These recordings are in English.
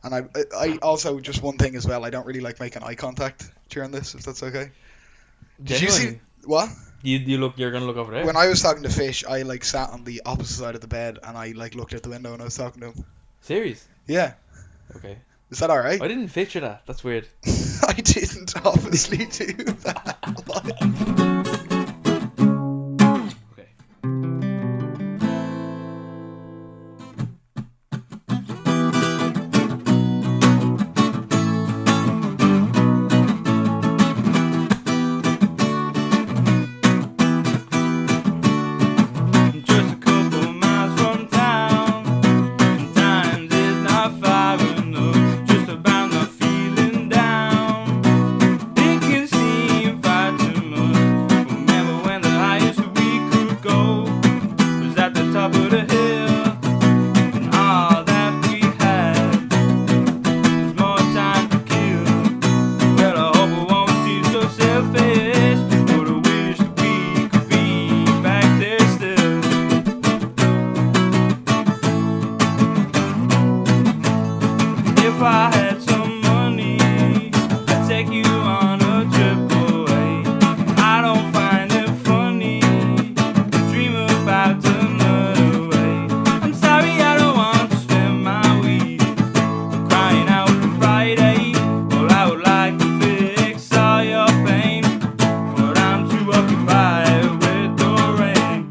And I also, just one thing as well, I don't really like making eye contact during this, if that's okay. Did you see Genuinely, what? you're gonna look over there. When I was talking to Fish, I like sat on the opposite side of the bed and I like looked out the window and I was talking to him. Serious? Yeah, Okay. is that all right? I didn't picture that. That's weird. I didn't obviously do that. Okay. Just a couple miles from town. Sometimes it's not far enough. Just about not feeling down. It can seem far too much. Remember when the highest we could go was at the top of the hill, and all that we had was more time to kill. Well, I hope it won't seem so selfish, but I wish that we could be back there still. If I had some money, I'd take you on a trip away. I don't find it funny to dream about another way. I'm sorry I don't want to spend my week crying out for Friday. Well, I would like to fix all your pain, but I'm too occupied with the rain.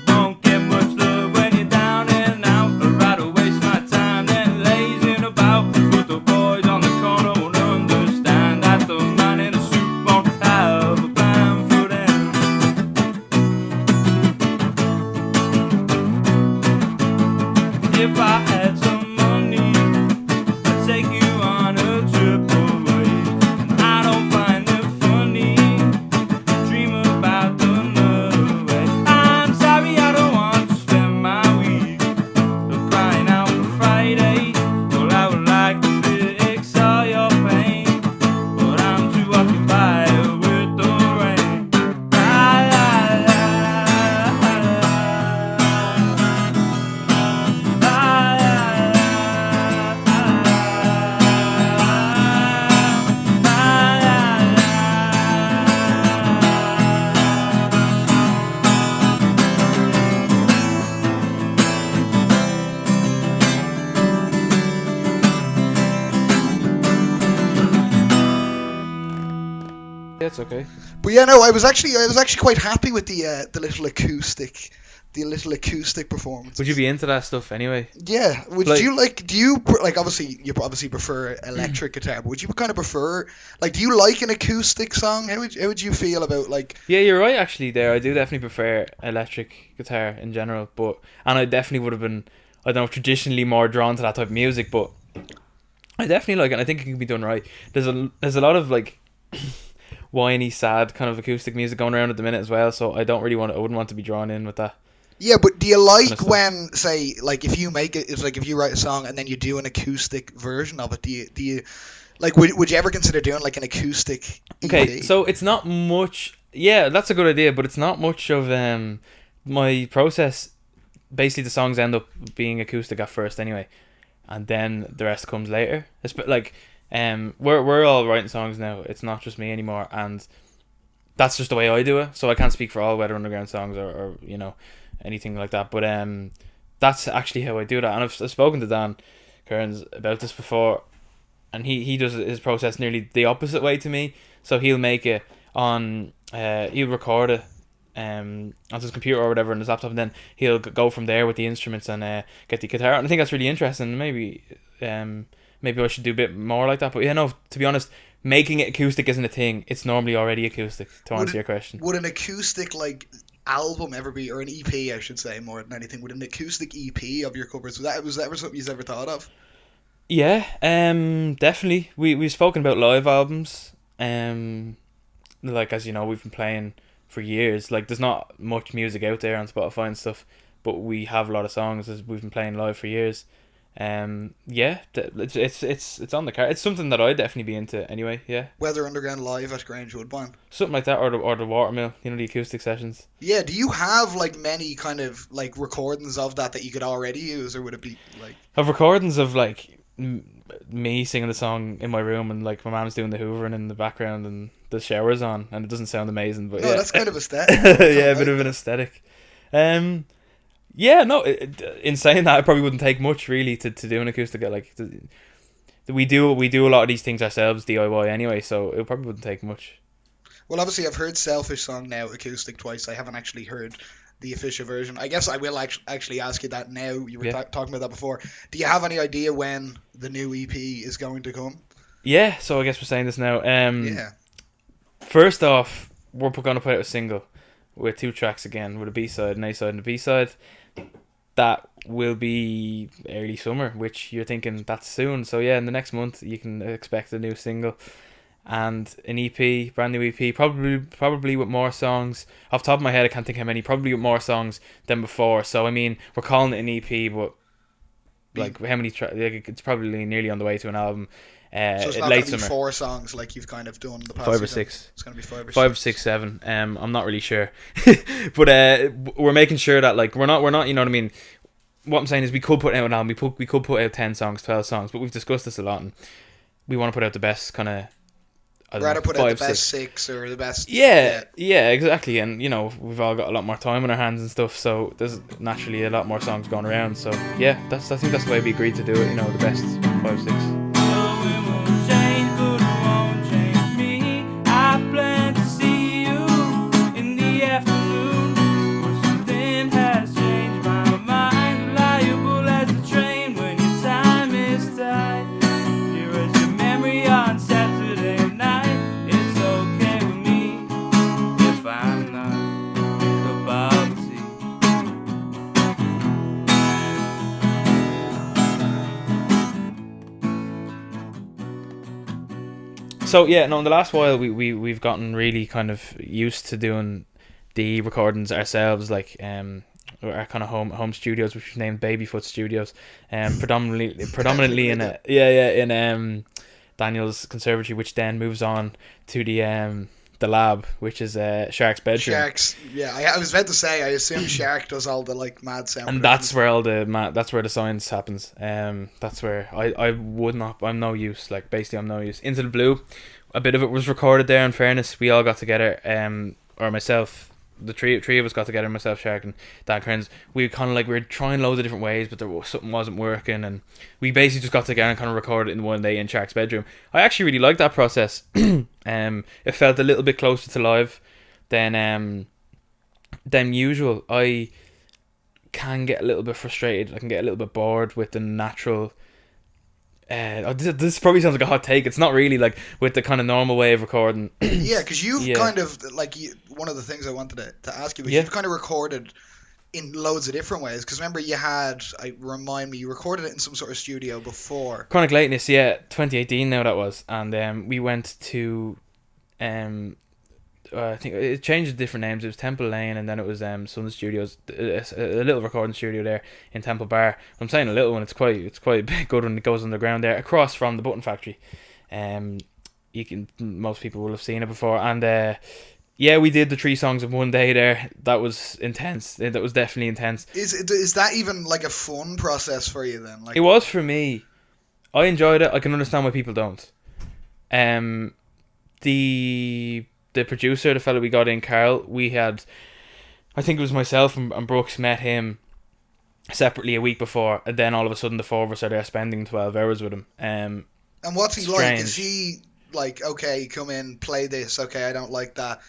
Don't get much love when you're down and out. I'd rather waste my time than lazing about. But the boys on the corner won't understand that the man in the suit won't have a plan for them. If I had some money, I'd take you on a trip away. I don't find it funny to dream about another way. I'm sorry I don't want to spend my week crying out for Friday. Well, I would like to fix all your pain, but I'm too occupied with the rain. La, la, That's okay. But yeah, no, I was actually quite happy with the little acoustic performance. Would you be into that stuff anyway? Yeah. Would Like- you like? Do you like? Obviously, you obviously prefer electric guitar, but would you kind of prefer like? Do you like an acoustic song? How would you feel about like? Yeah, you're right actually there. I do definitely prefer electric guitar in general, and I definitely would have been, I don't know, traditionally more drawn to that type of music, but I definitely like it, and I think it can be done right. There's a lot of like whiny, sad kind of acoustic music going around at the minute as well, so I wouldn't want to be drawn in with that. Yeah, but do you like Kind of stuff. when, say, like if you make it, it's like if you write a song and then you do an acoustic version of it? Do you like? Would you ever consider doing like an acoustic Okay, EP? so it's not much. Yeah, that's a good idea, but it's not much of my process. Basically, the songs end up being acoustic at first anyway, and then the rest comes later. It's like we're all writing songs now. It's not just me anymore, and that's just the way I do it. So I can't speak for all Weather Underground songs or you know anything like that. But that's actually how I do that. And I've spoken to Dan Kearns about this before, and he does his process nearly the opposite way to me. So he'll make it on he'll record it on his computer or whatever on his laptop, and then he'll go from there with the instruments and get the guitar. And I think that's really interesting. Maybe I should do a bit more like that. But yeah, no, to be honest, making it acoustic isn't a thing. It's normally already acoustic, to answer your question. Would an acoustic like album ever be, or an EP I should say more than anything, would an acoustic EP of your covers, was that ever something you've ever thought of? Yeah, definitely. We've spoken about live albums. Like, as you know, we've been playing for years. Like, there's not much music out there on Spotify and stuff, but we have a lot of songs as we've been playing live for years. Yeah, it's on the card. It's something that I'd definitely be into anyway. Yeah, Weather Underground live at Grange Woodbine. something like that, or the Watermill. You know, the acoustic sessions. Yeah, do you have like many kind of like recordings of that you could already use, or would it be like? Have recordings of like me singing the song in my room, and like my mom's doing the hoovering in the background, and the shower's on, and it doesn't sound amazing, but No, yeah, that's kind of aesthetic. yeah, a bit of an aesthetic. Yeah, no. In saying that, it probably wouldn't take much really to do an acoustic. Like we do a lot of these things ourselves DIY anyway, so it probably wouldn't take much. Well, obviously, I've heard Selfish Song now acoustic twice. I haven't actually heard the official version. I guess I will actually ask you that now. You were Yeah. talking about that before. Do you have any idea when the new EP is going to come? Yeah, so I guess we're saying this now. Yeah. First off, we're going to put out a single with 2 tracks again, with a B-side, an A-side, and a B-side. That will be early summer, which you're thinking that's soon. So yeah, in the next month you can expect a new single and an EP, brand new EP, probably with more songs. Off the top of my head, I can't think how many. Probably with more songs than before. So I mean, we're calling it an EP, but like how many? Like, it's probably nearly on the way to an album. So it's not Late going to be summer. 4 songs like you've kind of done the past 5 or few 6. times. It's going to be 5 or 5, 6. 6, 7. I'm not really sure, but we're making sure that like we're not. You know what I mean. What I'm saying is we could put out an album. We could put out 10 songs, 12 songs, but we've discussed this a lot, and we want to put out the best kind of. Rather put out the best 6 or the best. Yeah, exactly. And you know, we've all got a lot more time on our hands and stuff, so there's naturally a lot more songs going around. So yeah, I think that's the way we agreed to do it. You know, the best 5, 6. So yeah, no. In the last while, we've gotten really kind of used to doing the recordings ourselves, like our kind of home studios, which we've named Babyfoot Studios, predominantly in Daniel's conservatory, which then moves on to the lab, which is Shark's bedroom. Sharks, yeah. I was about to say, I assume Shark does all the like mad sound. And that's where that's where the science happens. That's where I'm no use. Like basically, I'm no use. Into the Blue, a bit of it was recorded there. In fairness, we all got together. Or myself, the three of us got together. Myself, Shark, and Dan Kearns. We kind of like we were trying loads of different ways, but something wasn't working, and we basically just got together and kind of recorded it in one day in Shark's bedroom. I actually really liked that process. It felt a little bit closer to live than usual. I can get a little bit frustrated. I can get a little bit bored with the natural. This probably sounds like a hot take. It's not really, like with the kind of normal way of recording. Yeah, because you've Yeah. kind of like one of the things I wanted to ask you was Yeah. you've kind of recorded in loads of different ways. Because remember, you recorded it in some sort of studio before. Chronic Lateness, yeah, 2018 now that was, and we went to I think it changed different names. It was Temple Lane, and then it was Sun Studios, a little recording studio there in Temple Bar. I'm saying a little one. It's quite a bit good when it goes underground there, across from the Button Factory. Most people will have seen it before, and yeah, we did the 3 songs in one day there. That was intense. That was definitely intense. Is that even like a fun process for you then? Like It was for me. I enjoyed it. I can understand why people don't. The producer, the fellow we got in, Carl, I think it was myself and Brooks met him separately a week before, and then all of a sudden the 4 of us are there spending 12 hours with him. and what's he like? strange. Is he like, okay, come in, play this? Okay, I don't like that.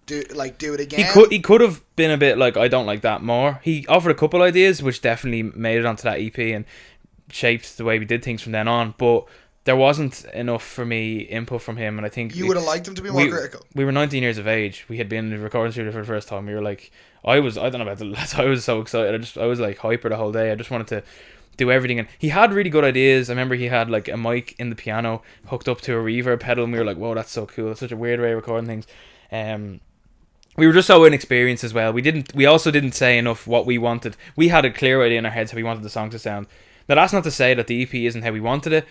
Do it again. He could have been a bit like, I don't like that more. He offered a couple ideas, which definitely made it onto that EP and shaped the way we did things from then on. But there wasn't enough for me input from him, and I think You would have liked him to be more critical. We were 19 years of age. We had been in the recording studio for the first time. We were like, I don't know about the lads. I was so excited. I was like hyper the whole day. I just wanted to do everything, and he had really good ideas. I remember he had like a mic in the piano hooked up to a reverb pedal, and we were like, whoa, that's so cool. It's such a weird way of recording things. we were just so inexperienced as well. We also didn't say enough what we wanted. We had a clear idea in our heads how we wanted the song to sound. Now that's not to say that the EP isn't how we wanted it.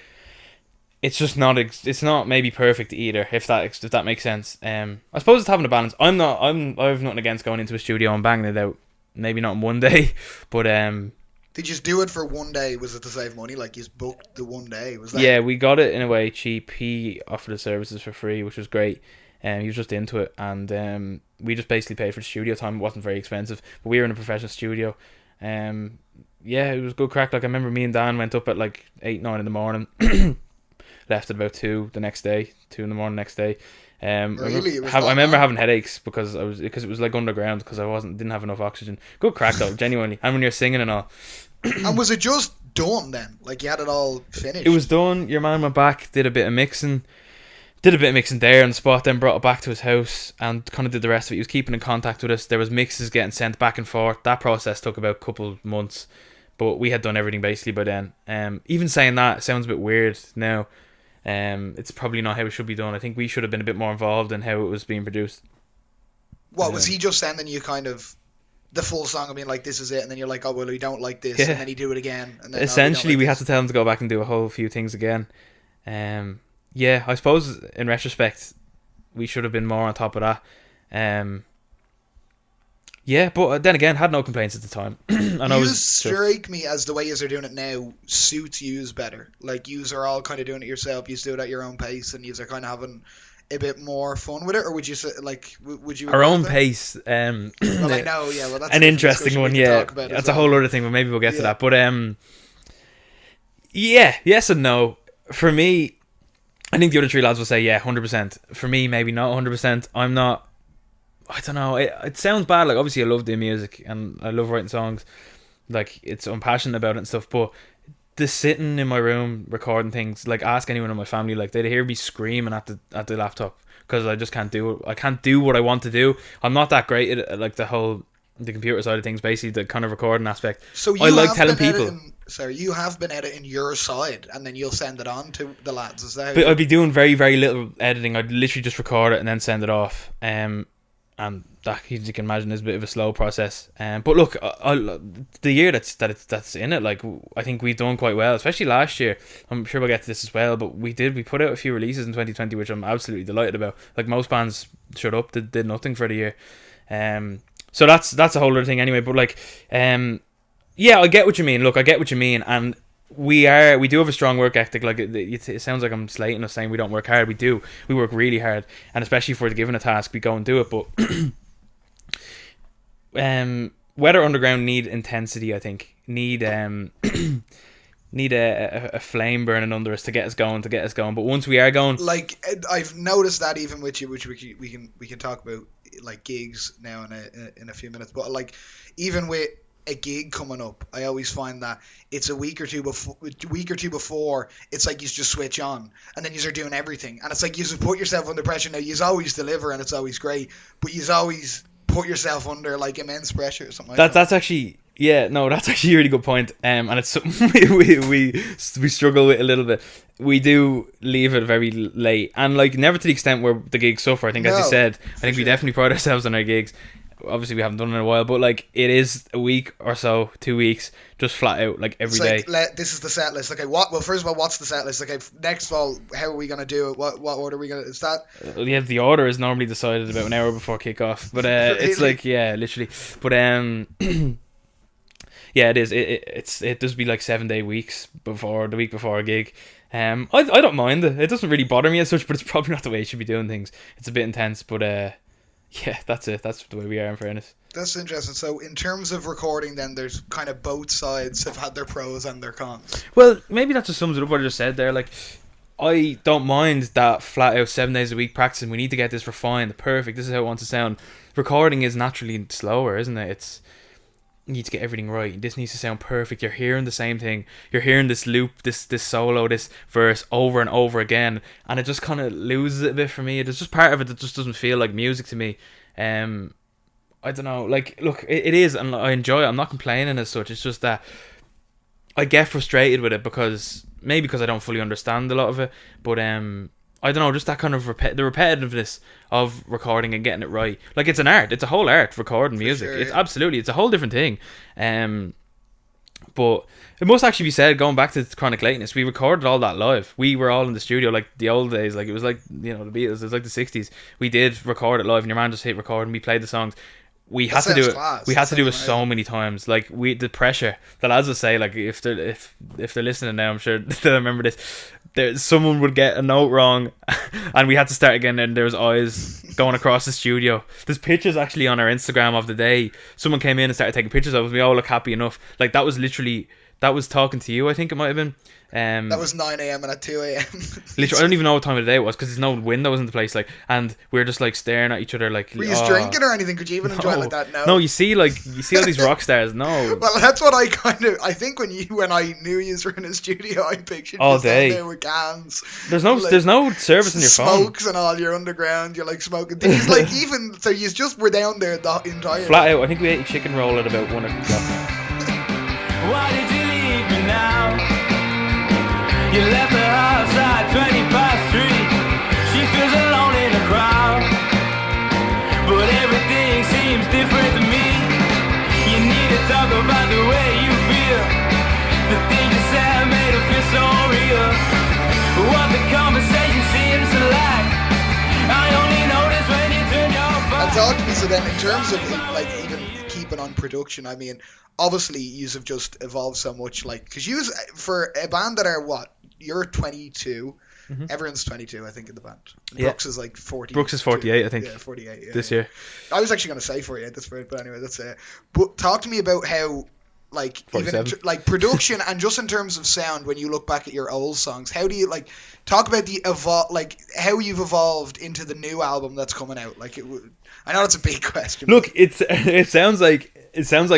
It's just not. It's not maybe perfect either. If that makes sense. I suppose it's having a balance. I've nothing against going into a studio and banging it out. Maybe not in one day, but Did you just do it for one day? Was it to save money? Like, you just booked the one day? Was that? yeah, we got it in a way cheap. He offered the services for free, which was great. He was just into it, and we just basically paid for the studio time. It wasn't very expensive, but we were in a professional studio. Yeah, it was good crack. Like, I remember me and Dan went up at like 8, 9 in the morning, left at about 2 the next day, 2 in the morning next day. Really? I remember having headaches because it was like underground because didn't have enough oxygen. Good crack though, genuinely. And when you're singing and all, And was it just done then? Like, you had it all finished? it was done. Your man went back, did a bit of mixing there on the spot, then brought it back to his house and kind of did the rest of it. He was keeping in contact with us. There was mixes getting sent back and forth. That process took about a couple months, but we had done everything basically by then. Even saying that sounds a bit weird now. It's probably not how it should be done. I think we should have been a bit more involved in how it was being produced. What, was he just sending you kind of the full song and being like, this is it, and then you're like, oh, well, we don't like this, Yeah. and then he do it again, and then Essentially, we had had to tell him to go back and do a whole few things again. Yeah, I suppose in retrospect, we should have been more on top of that. Yeah, but then again, had no complaints at the time. I know You strike me as the way yous are doing it now suits yous better. Like, yous are all kind of doing it yourself. Yous do it at your own pace, and yous are kind of having a bit more fun with it. Or would you say, like, would you? our agree own with that? pace. Well, I know, yeah. Well, that's An a different interesting discussion we one, can yeah. talk about as That's a well. whole other thing, but maybe we'll get to Yeah. that. But yeah, yes and no. For me, I think the other three lads will say yeah, 100%. For me, maybe not 100%. I'm not. I don't know. It sounds bad. Like, obviously, I love doing music and I love writing songs. Like, I'm passionate about it and stuff. But the sitting in my room recording things, like, ask anyone in my family, like, they'd hear me screaming at the laptop because I just can't do it. I can't do what I want to do. I'm not that great at like the computer side of things, basically the kind of recording aspect. So you I like have telling been people. you have been editing your side, and then you'll send it on to the lads. Is that? But I'd be doing very, very little editing. I'd literally just record it and then send it off. And that, as you can imagine, is a bit of a slow process. But look, the year that's in it, like, I think we've done quite well, especially last year. I'm sure we'll get to this as well, but we put out a few releases in 2020, which I'm absolutely delighted about. Like, most bands shut up, did nothing for the year. So that's a whole other thing anyway. But like, yeah, I get what you mean. Look, I get what you mean, and we do have a strong work ethic. Like, it sounds like I'm slating us saying we don't work hard. We do. We work really hard, and especially if we're given a task, we go and do it. But Weather Underground need intensity. I think need need a flame burning under us to get us going. But once we are going, Like, I've noticed that even with you, which we can talk about, like, gigs now in a few minutes. But like, even with a gig coming up, I always find that it's a week or two before it's like you just switch on, and then you are doing everything, and it's like you just put yourself under pressure. Now, you always deliver, and it's always great, but you always put yourself under like immense pressure or something like that. that's actually. Yeah, no, that's actually a really good point. And it's something we struggle with a little bit. We do leave it very late, and like, never to the extent where the gigs suffer. I think, as you No, said, I think we sure. definitely pride ourselves on our gigs. Obviously, we haven't done it in a while, but like, it is a week or so, 2 weeks, just flat out, like, every day. It's like, this is the set list. Okay, what? Well, first of all, what's the set list? Okay, next of all, how are we gonna do it? What order are we gonna? Is that? Yeah, the order is normally decided about an hour before kick-off, but it's Really? like, yeah, literally. But yeah, it is. It does be like 7-day weeks before the week before a gig. I don't mind it. It doesn't really bother me as such, but it's probably not the way you should be doing things. It's a bit intense, but yeah, that's it. That's the way we are, in fairness. That's interesting. So, in terms of recording, then there's kind of both sides have had their pros and their cons. Well, maybe that just sums it up what I just said there. Like, I don't mind that flat out 7 days a week practicing. We need to get this refined, perfect. This is how it wants to sound. Recording is naturally slower, isn't it? You need to get everything right. This needs to sound perfect. You're hearing the same thing. You're hearing this loop, this solo, this verse over and over again, and it just kind of loses it a bit for me. There's just part of it that just doesn't feel like music to me. I don't know. Like, look, it is, and I enjoy it. I'm not complaining as such. It's just that I get frustrated with it because I don't fully understand a lot of it. But I don't know, just that kind of the repetitiveness of recording and getting it right. Like, it's an art. It's a whole art, recording music. sure, It's yeah. absolutely, it's a whole different thing. But it must actually be said, going back to Chronic Lateness, we recorded all that live. We were all in the studio like the old days. Like, it was like, the Beatles. It was like the 60s. We did record it live, and your man just hit record, and we played the songs. We had to do sounds it. class. We had That to do it sounds so many times. Like, the pressure. The lads will say, like, if they're listening now, I'm sure they'll remember this. Someone would get a note wrong, and we had to start again. And there was eyes going across the studio. There's pictures actually on our Instagram of the day. Someone came in and started taking pictures of us. We all look happy enough. Like, that was literally. That was talking to you, I think it might have been. That was 9 a.m. and at 2 a.m. Literally, I don't even know what time of the day it was because there's no windows in the place. Like, and we were just like staring at each other. Like, Were you drinking or anything? Could you even enjoy it like that? No, you see all these rock stars. No, Well, that's what I think when I knew you were in a studio, I pictured all you day there with cans. There's no service in your phone. Smokes and all. You're underground. You're like smoking things. Like, even so, you just were down there the entire flat out. I think we ate a chicken roll at about 1 o'clock. Why did you leave me now? You left the house at 20 past 3. She feels alone in a crowd, but everything seems different to me. You need to talk about the way you feel. The things you said made her feel so real. What the conversation seems to lack, I only notice when you turn your back. And talk to me. So then, in terms of like even keeping on production, I mean, obviously you have just evolved so much. Like, because you, for a band that are what, you're 22. Mm-hmm. Everyone's 22, I think, in the band. Yeah. Brooks is like 40. Brooks is 48, I think. Yeah, 48. Yeah, this yeah. year. I was actually going to say 48 this point, but anyway, that's it. But talk to me about how, like, even like production and just in terms of sound, when you look back at your old songs, how do you like talk about like how you've evolved into the new album that's coming out? Like, I know it's a big question. Look, it sounds like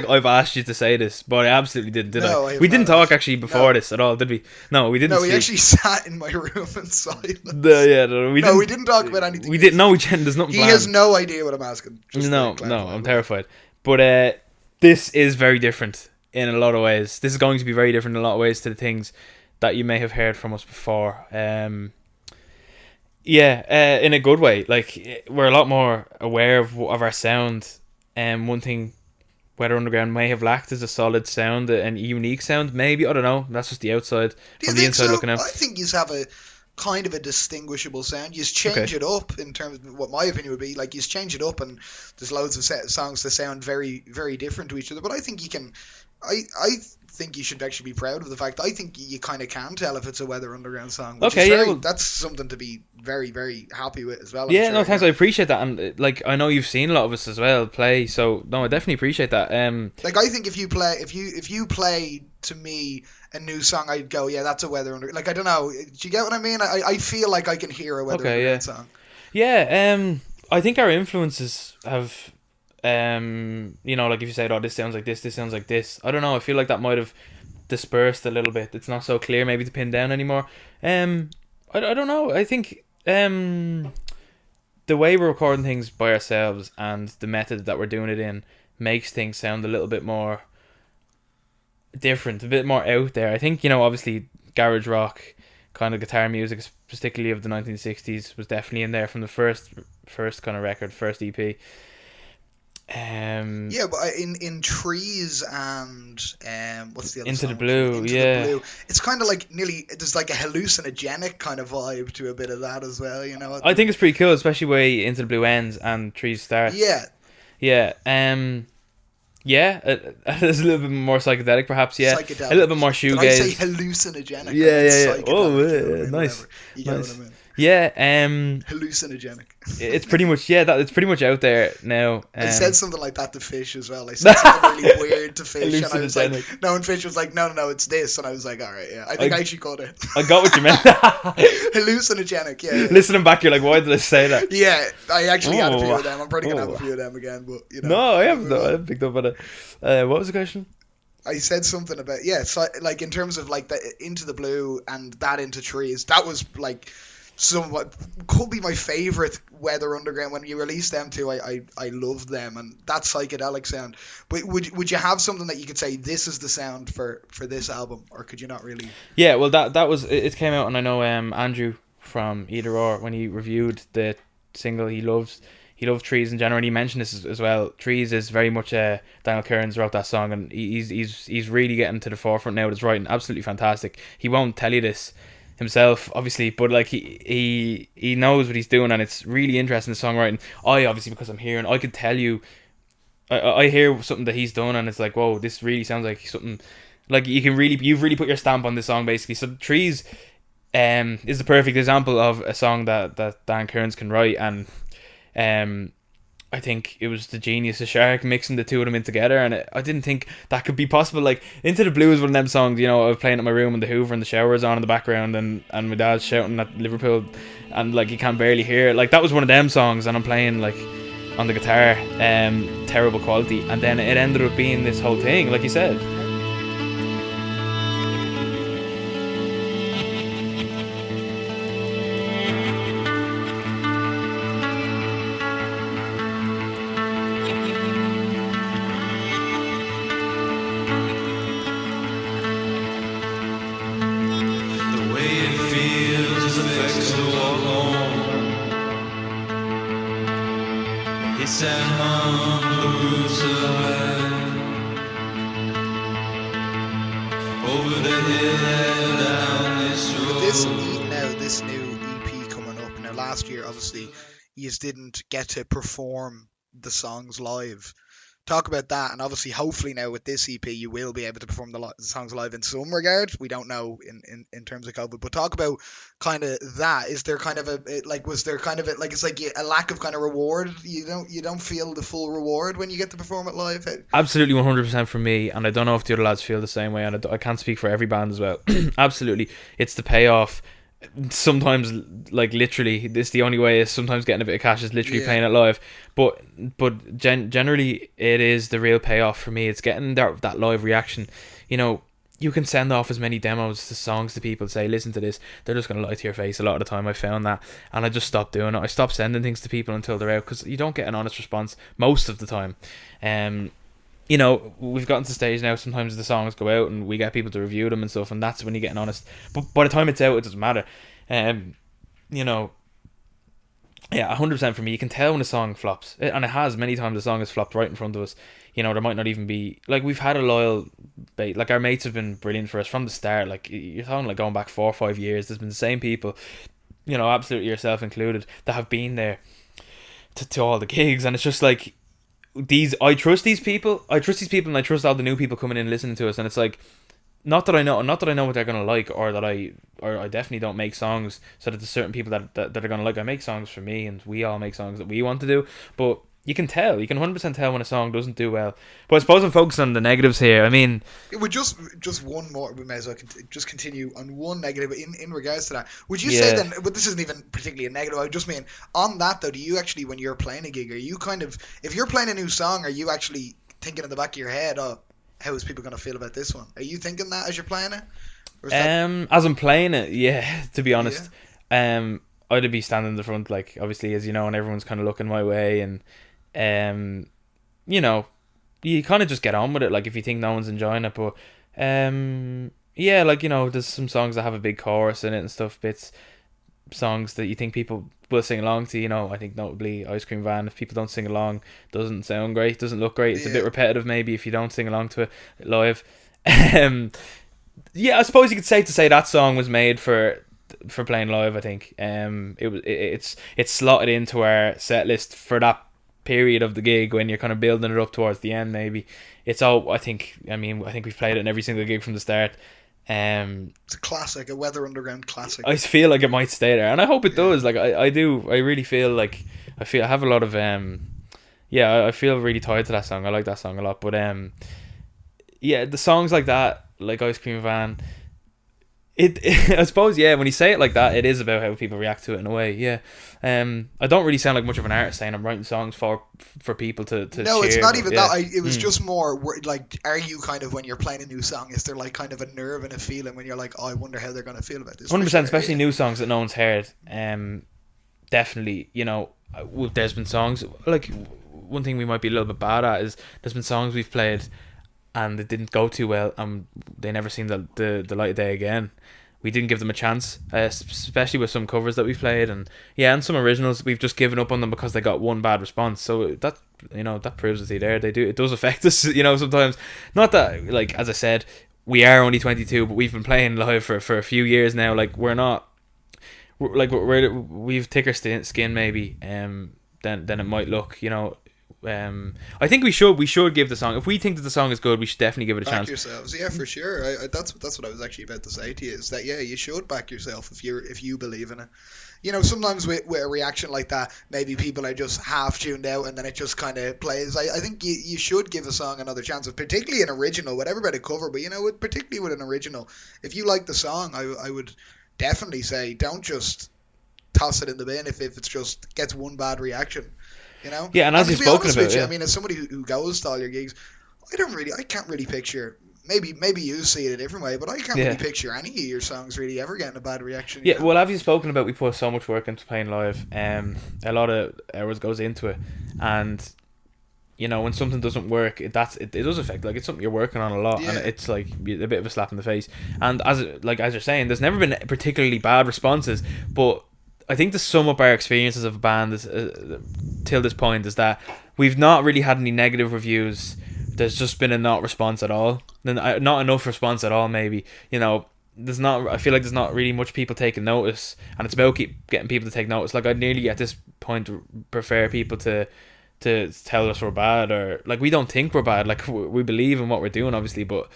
I've asked you to say this, but I absolutely didn't, did No, I? We didn't talk actually before No. this at all, did we? No, we didn't. No, we speak. actually sat in my room in silence. We didn't talk about anything. We didn't. No, there's nothing. He planned. has no idea what I'm asking. Just No, to clarify. I'm terrified. But this is very different in a lot of ways. This is going to be very different in a lot of ways to the things that you may have heard from us before. In a good way. Like, we're a lot more aware of our sound. One thing Weather Underground may have lacked is a solid sound and a unique sound. Maybe, I don't know. That's just the outside. Do you From the think inside so? looking out. I think you have a kind of a distinguishable sound. You change it up in terms of what my opinion would be. Like, you change it up, and there's loads of songs that sound very, very different to each other. But I think you can. I think you should actually be proud of the fact. I think you kind of can tell if it's a Weather Underground song. Which is that's something to be very, very happy with as well. Yeah, no, thanks. I appreciate that, and like, I know you've seen a lot of us as well play. So no, I definitely appreciate that. Like, I think if you play to me a new song, I'd go, yeah, that's a Weather Underground. Like, I don't know. Do you get what I mean? I feel like I can hear a Weather Underground song. Yeah. I think our influences have. Like, if you say, oh, this sounds like this sounds like this, I don't know, I feel like that might have dispersed a little bit. It's not so clear maybe to pin down anymore. I don't know. I think the way we're recording things by ourselves and the method that we're doing it in makes things sound a little bit more different, a bit more out there. I think, obviously garage rock kind of guitar music, particularly of the 1960s, was definitely in there from the first kind of record, first EP. Yeah, but in Trees and what's the other Into song? the Blue, Into yeah. the Blue. It's kind of like there's like a hallucinogenic kind of vibe to a bit of that as well, I think it's pretty cool, especially way Into the Blue ends and Trees starts. Yeah. It's a little bit more psychedelic, perhaps. Yeah, Psychedelic. A little bit more Did I say shoegaze. hallucinogenic? Yeah. Oh, Nice. You get Nice. what I mean? Yeah, Hallucinogenic. it's pretty much it's pretty much out there now. I said something like that to Fish as well. I said something really weird to Fish, and I was like, Hallucinogenic. no, and Fish was like, no, it's this, and I was like, all right, yeah, I think I actually got it. I got what you meant. Hallucinogenic, yeah. Listening back, you're like, why did I say that? Yeah, I actually had a few of them. I'm probably gonna have a few of them again, but No, I haven't. I haven't picked up on it. What was the question? I said something about so like in terms of like the Into the Blue and that Into Trees, that was like somewhat could be my favorite Weather Underground. When you released them too, I loved them and that psychedelic sound. But would you have something that you could say this is the sound for this album, or could you not really? Yeah, well, that was it. Came out, and I know Andrew from Either Or when he reviewed the single. He loved Trees in general, and he mentioned this as well. Trees is very much Daniel Kearns wrote that song, and he's really getting to the forefront now. It's writing absolutely fantastic. He won't tell you this himself, obviously, but like he knows what he's doing, and it's really interesting, the songwriting. I obviously, because I'm here, and I could tell you, I hear something that he's done, and it's like, whoa, this really sounds like something like you've really put your stamp on this song, basically. So Trees is the perfect example of a song that Dan Kearns can write, and I think it was the genius of Shark mixing the two of them in together, and I didn't think that could be possible. Like, Into the Blue is one of them songs, you know, I was playing at my room and the Hoover and the shower is on in the background, and my dad's shouting at Liverpool, and like you can barely hear it. Like, that was one of them songs, and I'm playing like on the guitar, terrible quality, and then it ended up being this whole thing, like you said. This new EP coming up now. Last year, obviously, you didn't get to perform the songs live. Talk about that, and obviously, hopefully now with this EP, you will be able to perform the songs live in some regard. We don't know in terms of COVID, but talk about kind of that. Is there kind of was there kind of it's like a lack of kind of reward? You don't feel the full reward when you get to perform it live? Absolutely, 100% for me, and I don't know if the other lads feel the same way, and I can't speak for every band as well. Absolutely, it's the payoff. Sometimes, like, literally, this the only way is sometimes getting a bit of cash is literally playing it live, but generally it is the real payoff for me. It's getting that live reaction. You know, you can send off as many demos to songs to people, say, listen to this, they're just going to lie to your face a lot of the time. I found that, and I just stopped doing it. I stopped sending things to people until they're out, because you don't get an honest response most of the time. You know, we've gotten to the stage now, sometimes the songs go out and we get people to review them and stuff, and that's when you get an honest. But by the time it's out, it doesn't matter. You know, yeah, 100% for me. You can tell when a song flops, and it has many times. The song has flopped right in front of us. You know, there might not even be, like, we've had a loyal bait. Like, our mates have been brilliant for us from the start. Like, you're talking like going back 4 or 5 years. There's been the same people, you know, absolutely yourself included, that have been there to all the gigs, and it's just like, I trust these people, and I trust all the new people coming in listening to us, and it's like, not that I know what they're gonna like, or I definitely don't make songs so that there's certain people that are gonna like. I make songs for me, and we all make songs that we want to do, but you can 100% tell when a song doesn't do well. But I suppose I'm focusing on the negatives here. I mean, it would just one more. We may as well just continue on one negative in regards to that. Would you say then? But this isn't even particularly a negative. I just mean on that though. Do you actually, when you're playing a gig, are you kind of, if you're playing a new song, are you actually thinking in the back of your head, oh, how is people gonna feel about this one? Are you thinking that as you're playing it? As I'm playing it, yeah. To be honest, I'd be standing in the front, like, obviously, as you know, and everyone's kind of looking my way, and you know, you kind of just get on with it, like, if you think no one's enjoying it. But yeah, like, you know, there's some songs that have a big chorus in it and stuff, songs that you think people will sing along to. You know, I think notably Ice Cream Van, if people don't sing along, doesn't sound great, doesn't look great. It's a bit repetitive maybe if you don't sing along to it live. Yeah, I suppose you could say that song was made for playing live. I think it's slotted into our set list for that period of the gig when you're kind of building it up towards the end. Maybe it's all, I think we've played it in every single gig from the start. It's a classic, a Weather Underground classic. I feel like it might stay there, and I hope it does. Like, I really feel like I have a lot of I feel really tied to that song. I like that song a lot. But yeah, the songs like that, like Ice Cream Van, I suppose, yeah, when you say it like that, it is about how people react to it in a way. Yeah. I don't really sound like much of an artist saying I'm writing songs for people to no, cheer, it's not even that. It was just more like, are you kind of, when you're playing a new song, is there like kind of a nerve and a feeling when you're like, oh, I wonder how they're going to feel about this? 100%, especially new songs that no one's heard. Definitely, you know, there's been songs, like, one thing we might be a little bit bad at is there's been songs we've played and it didn't go too well, and they never seen the light of day again. we didn't give them a chance, especially with some covers that we've played, and some originals we've just given up on them because they got one bad response. So that that proves it there. It does affect us, sometimes. Not that, like, as I said, we are only 22, but we've been playing live for a few years now. Like, we've thicker skin maybe than it might look. I think we should give the song, if we think that the song is good, we should definitely give it a chance. Back yourselves, yeah, for sure. That's what I was actually about to say to you, is that you should back yourself if you believe in it. Sometimes with a reaction like that, maybe people are just half tuned out and then it just kind of plays. I think you should give a song another chance, particularly an original, whatever about a cover, but particularly with an original, if you like the song, I would definitely say don't just toss it in the bin if it's just gets one bad reaction. Yeah, and as you've spoken about, I mean, as somebody who goes to all your gigs, I can't really picture. Maybe you see it a different way, but I can't really picture any of your songs really ever getting a bad reaction. Yeah, well, as you've spoken about, we put so much work into playing live. A lot of hours goes into it, and when something doesn't work, it does affect. Like, it's something you're working on a lot, and it's like a bit of a slap in the face. And as you're saying, there's never been particularly bad responses, but I think to sum up our experiences of a band till this point is that we've not really had any negative reviews. There's just been a not response at all. Not enough response at all, maybe. There's not. I feel like there's not really much people taking notice, and it's about getting people to take notice. Like, I'd nearly at this point prefer people to tell us we're bad, or like, we don't think we're bad. Like, we believe in what we're doing, obviously, but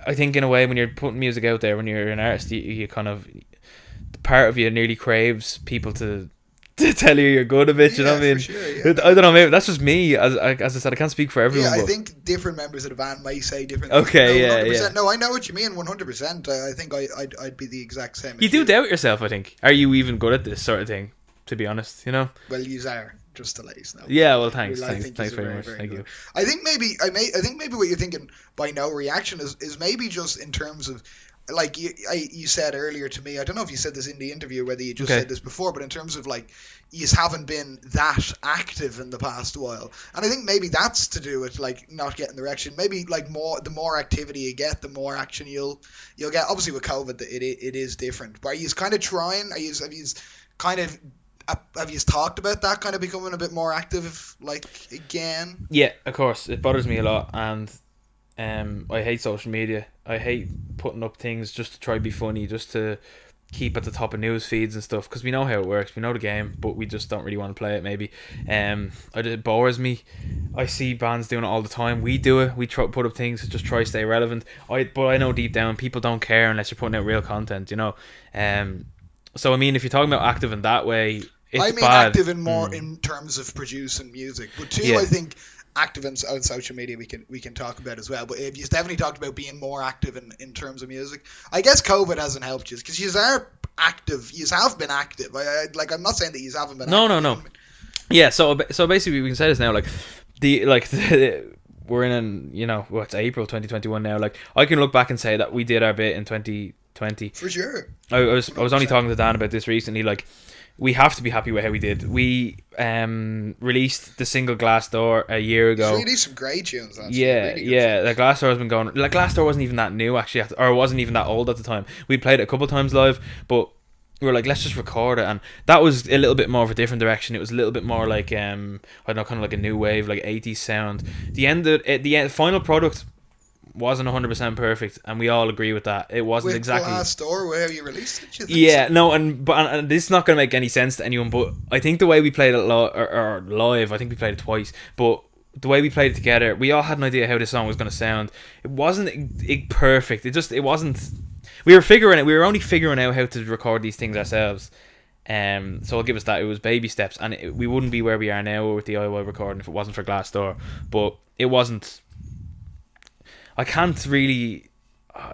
I think in a way when you're putting music out there, when you're an artist, you kind of, part of you nearly craves people to tell you good of it. You know what I mean? For sure, yeah. I don't know. Maybe that's just me. As I said, I can't speak for everyone. Yeah, I but think different members of the band may say different things. Okay, No, yeah, 100%. yeah. No, I know what you mean. 100%. I think I'd be the exact same. You do doubt yourself, I think. Are you even good at this sort of thing? To be honest, Well, you are. Just to let you know. Yeah, well, thanks. I think Thanks he's very much. very Thank good. you. I think maybe what you're thinking by no reaction is maybe just in terms of, like, you said earlier to me, I don't know if you said this in the interview, whether you just said this before, but in terms of, like, you haven't been that active in the past while, and I think maybe that's to do with, like, not getting the reaction. Maybe, like, the more activity you get, the more action you'll get. Obviously with COVID, it is different, but are you kind of trying? Have you talked about that kind of becoming a bit more active, like, again? Yeah, of course. It bothers me a lot, and I hate social media. I hate putting up things just to try to be funny, just to keep at the top of news feeds and stuff, because we know how it works, we know the game, but we just don't really want to play it. Maybe it bores me. I see bands doing it all the time. We do it. We put up things to just try to stay relevant. But I know deep down people don't care unless you're putting out real content. So I mean, if you're talking about active in that way, it's I mean bad. active in more in terms of producing music, but too, I think active on social media we can talk about as well. But if you definitely talked about being more active in terms of music, I guess COVID hasn't helped you, because you are active. You have been active. I'm not saying that you haven't been. No. Yeah. So basically, we can say this now. Like we're in it's April 2021 now. Like, I can look back and say that we did our bit in 2020. For sure. I was only talking to Dan about this recently. Like, we have to be happy with how we did. We released the single Glassdoor a year ago. You released some great tunes. Yeah. The Glassdoor has been going. Like, Glassdoor wasn't even that new actually, or it wasn't even that old at the time. We played it a couple of times live, but we were like, let's just record it, and that was a little bit more of a different direction. It was a little bit more like I don't know, kind of like a new wave, like 80s sound. The final product wasn't 100% perfect, and we all agree with that. It wasn't with exactly Glassdoor, where you released it. And this is not going to make any sense to anyone, but I think the way we played it live, I think we played it twice, but the way we played it together, we all had an idea how this song was going to sound. It wasn't perfect. It wasn't. We were only figuring out how to record these things ourselves. So I'll give us that. It was baby steps, and we wouldn't be where we are now with the DIY recording if it wasn't for Glassdoor. But it wasn't. I can't really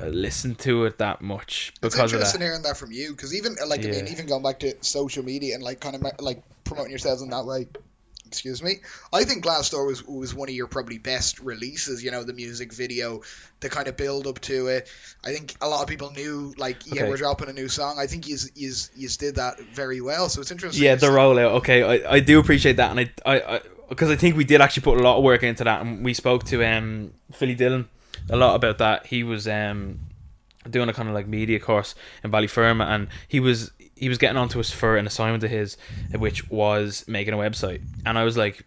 listen to it that much because of that. It's interesting hearing that from you, because even even going back to social media and like kind of like promoting yourselves in that way. Excuse me. I think Glassdoor was one of your probably best releases. The music video, the kind of build up to it. I think a lot of people knew, we're dropping a new song. I think you did that very well. So it's interesting. Yeah, the rollout. Okay, I do appreciate that, and I because I think we did actually put a lot of work into that, and we spoke to Philly Dillon a lot about that. He was the doing a kind of like media course in Ballyferma, and he was getting onto us for an assignment of his, which was making a website. And I was like,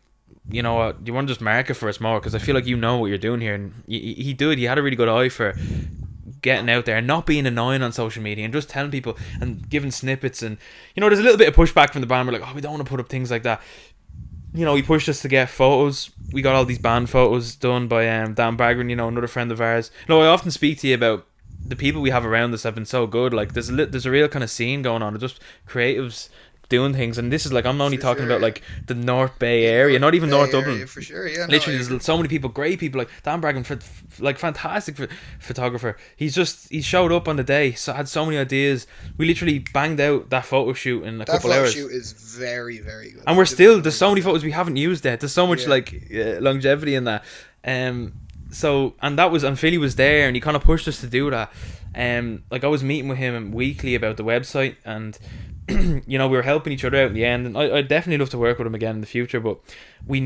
you know what, do you want to just mark it for us more, because I feel like you know what you're doing here. And he had a really good eye for getting out there and not being annoying on social media and just telling people and giving snippets. And there's a little bit of pushback from the band. We're like, oh, we don't want to put up things like that. He pushed us to get photos. We got all these band photos done by Dan Bagran, another friend of ours. I often speak to you about the people we have around us have been so good. Like there's a real kind of scene going on. It's just creatives doing things, and this is like, I'm only talking about like the North Bay area, not even North Dublin. For sure, yeah. Literally, there's so many people, great people, like Dan Braggan, like fantastic photographer. He showed up on the day, so had so many ideas. We literally banged out that photo shoot in a couple hours. That photo shoot is very, very good. And there's so many photos we haven't used yet. There's so much longevity in that. So, and Philly was there, and he kind of pushed us to do that. Like I was meeting with him weekly about the website, and we were helping each other out in the end. And I'd definitely love to work with him again in the future, but we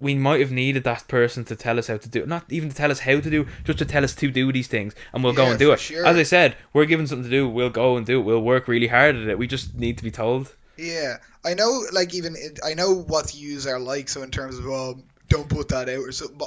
might have needed that person to tell us how to do it. Not even to tell us how to do, just to tell us to do these things, and we'll go and do it. Sure. As I said, we're given something to do, we'll go and do it. We'll work really hard at it. We just need to be told. Yeah, I know. Like I know what yous are like. So in terms of don't put that out or something. But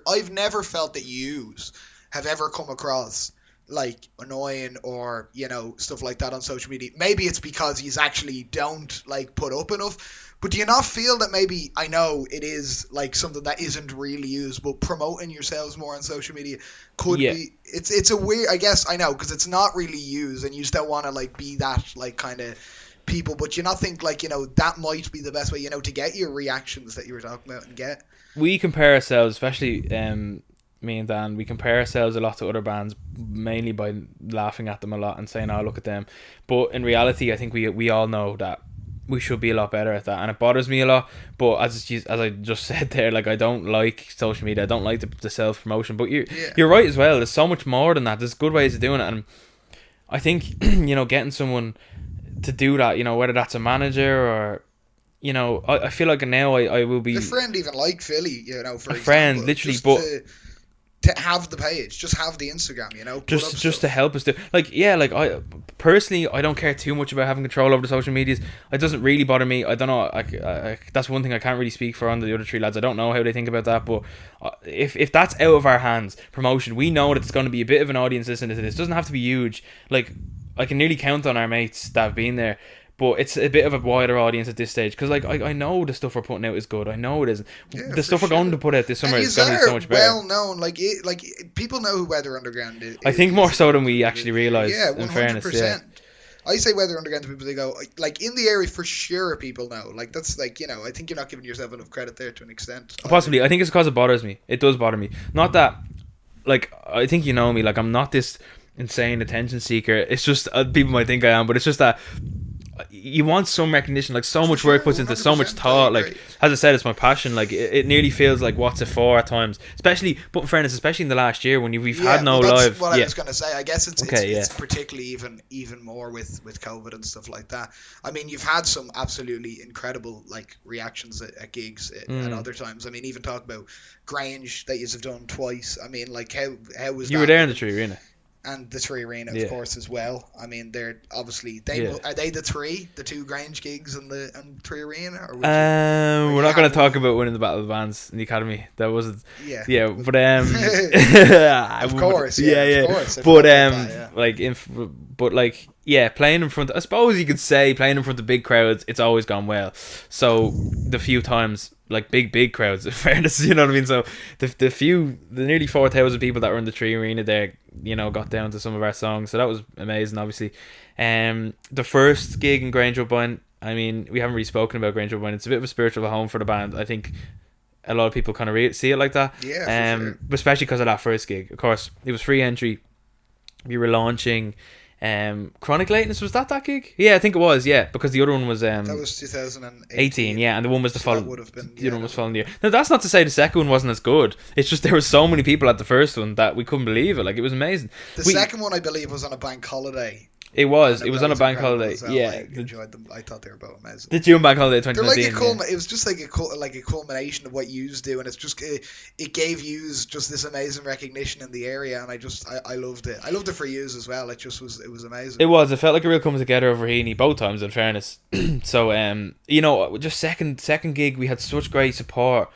I've never felt that yous have ever come across like annoying or stuff like that on social media. Maybe it's because you actually don't like put up enough. But do you not feel that maybe, I know it is like something that isn't really used, but promoting yourselves more on social media could be, it's a weird, I guess, I know, because it's not really used, and you still want to like be that like kind of people, but you not think like, that might be the best way, to get your reactions that you were talking about and get. We compare ourselves, especially me and Dan, we compare ourselves a lot to other bands, mainly by laughing at them a lot and saying, oh, look at them. But in reality, I think we all know that we should be a lot better at that, and it bothers me a lot. But as I just said there, like I don't like social media, I don't like the self promotion. But you're right as well. There's so much more than that. There's good ways of doing it, and I think getting someone to do that, whether that's a manager or I feel like now I will be a friend, even like Philly, for a example, friend, literally, but to have the page, just have the Instagram, just to help us do, I personally, I don't care too much about having control over the social medias. It doesn't really bother me. I don't know, I that's one thing I can't really speak for on the other three lads. I don't know how they think about that, but if that's out of our hands, promotion, we know that it's going to be a bit of an audience listening to this. It doesn't have to be huge. Like I can nearly count on our mates that have been there, but it's a bit of a wider audience at this stage, because like I know the stuff we're putting out is good. I know it isn't. The stuff we're going to put out this summer is going to be so much better. Well known, like people know who Weather Underground is. I think more so than we actually realise. Yeah, 100%. In fairness, yeah. I say Weather Underground to people, they go like in the area for sure. People know, like that's like I think you're not giving yourself enough credit there to an extent. Possibly, I think it's because it bothers me. It does bother me. Not that, like I think you know me. Like I'm not this insane attention seeker. It's just people might think I am, but it's just that you want some recognition. Like so much work puts into so much thought. Like as I said, it's my passion. Like it nearly feels like what's it for at times. Especially, but in fairness, especially in the last year when we've had no live. That's what I was gonna say. I guess it's particularly even more with COVID and stuff like that. I mean, you've had some absolutely incredible like reactions at gigs at other times. I mean, even talk about Grange that you've done twice. I mean, like how was you that? were there in the Tree Arena? And the Tree Arena, of course, as well. I mean, they're obviously are they the two Grange gigs and Tree Arena? Or we're not going to talk about winning the Battle of the Bands in the Academy. That wasn't. Yeah, but of course, of course. But playing in front. I suppose you could say playing in front of big crowds, it's always gone well. So the few times. Like big crowds, in fairness, you know what I mean? So the nearly 4,000 people that were in the Tree Arena there, got down to some of our songs. So that was amazing, obviously. The first gig in Grange Woodbine, I mean, we haven't really spoken about Grange Woodbine. It's a bit of a spiritual home for the band. I think a lot of people kind of see it like that. Yeah, for sure. Especially because of that first gig. Of course, it was free entry. We were launching... Chronic Lateness, was that gig? Yeah, I think it was. Yeah, because the other one was that was 2018. Yeah, and the one was the following. Would have been, the other one was following year. Now that's not to say the second one wasn't as good. It's just there were so many people at the first one that we couldn't believe it. Like it was amazing. The second one, I believe, was on a bank holiday. It was. And It was on a was bank incredible holiday. as well. Yeah. I enjoyed them. I thought they were both amazing. The June bank holiday They're like 2019. it was just like a culmination of what yous do, and it's just it gave yous just this amazing recognition in the area, and I loved it. I loved it for yous as well. It was amazing. It was. It felt like a real coming together over Heaney both times. In fairness, so you know, just second gig, we had such great support.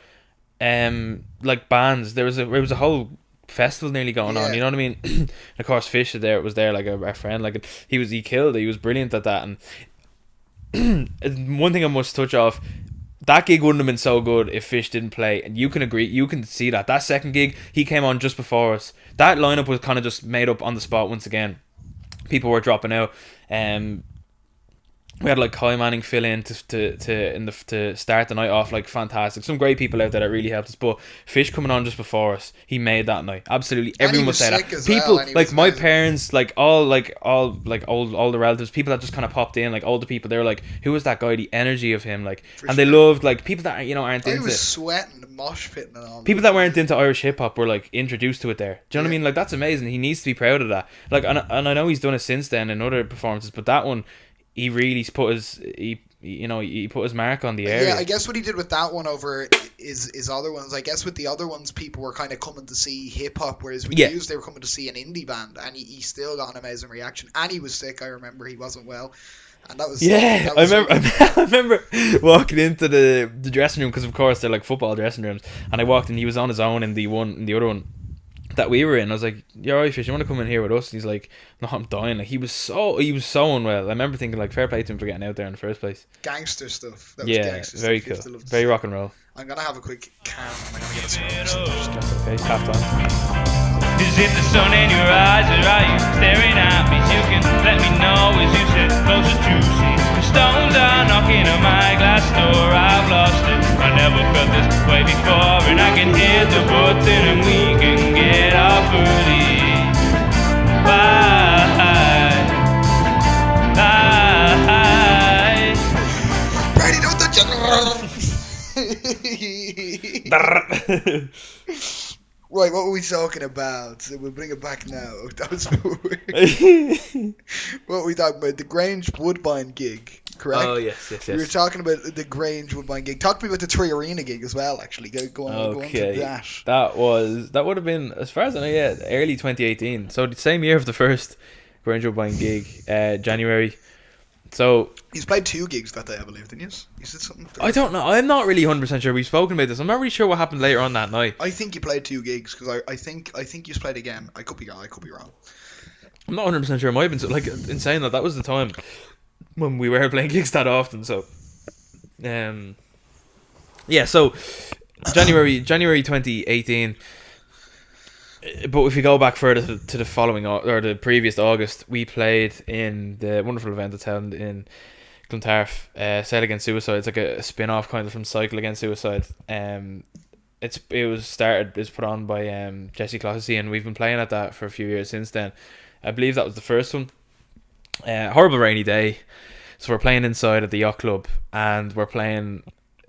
Like bands, there was a whole festival nearly going on. You know what I mean? And of course, Fish was there like a friend. Like he killed it. He was brilliant at that. And one thing I must touch off. That gig wouldn't have been so good if Fish didn't play, and you can agree. You can see that second gig he came on just before us. That lineup was kind of just made up on the spot once again. People were dropping out. We had like Kai Manning fill in to start the night off, like fantastic. Some great people out there that really helped us. But Fish coming on just before us, he made that night. Absolutely, everyone was saying that. People like my parents, like all the relatives, people that just kind of popped in, like older people. They were like, "Who was that guy?" The energy of him, like, and they loved like people that aren't into. He was sweating, mosh pitting, and all. People that weren't into Irish hip hop were like introduced to it there. Do you know what I mean? Like that's amazing. He needs to be proud of that. Like, and I know he's done it since then in other performances, but that one. He really put he put his mark on the area. Yeah, I guess what he did with that one over is other ones. I guess with the other ones, people were kind of coming to see hip hop, whereas with Hughes, they were coming to see an indie band, and he still got an amazing reaction. And he was sick. I remember he wasn't well, and that was I remember walking into the dressing room because of course they're like football dressing rooms, and I walked in. He was on his own in the other one that we were in. I was like, "You're alright, Fish, you want to come in here with us?" And he's like, "No, I'm dying." Like he was so unwell. I remember thinking like, fair play to him for getting out there in the first place. Gangster stuff. That was very cool. Very rock and roll. I'm gonna have a quick can. I'm gonna get a smoke. That's okay. Half time. Is it the sun in your eyes, or are you staring at me? You can let me know as you sit closer to see. Stones are knocking on my glass door. I've lost it. I never felt this way before, and I can hear the button, and we can get off early. Bye. Brady, don't touch it. Right, what were we talking about? We'll bring it back now. That was weird. What were we talking about? The Grange Woodbine gig, correct? Oh, yes. We were talking about the Grange Woodbine gig. Talk to me about the Tree Arena gig as well, actually. Go on to that. That would have been, as far as I know, early 2018. So the same year of the first Grange Woodbine gig, January. So he's played 2 gigs that day, I believe, didn't you? You said something? I don't know. I'm not really 100% sure. We've spoken about this. I'm not really sure what happened later on that night. I think you played 2 gigs because I think you played again. I could be wrong. I'm not 100% sure. It might have been like insane that was the time when we were playing gigs that often. So, yeah. So January 2018. But if we go back further to the following or the previous August, we played in the wonderful event that's held in Clontarf, Sail Against Suicide. It's like a spin-off kind of from Cycle Against Suicide. It was put on by Jesse Clohessy, and we've been playing at that for a few years since then. I believe that was the first one. Horrible rainy day, so we're playing inside at the yacht club, and we're playing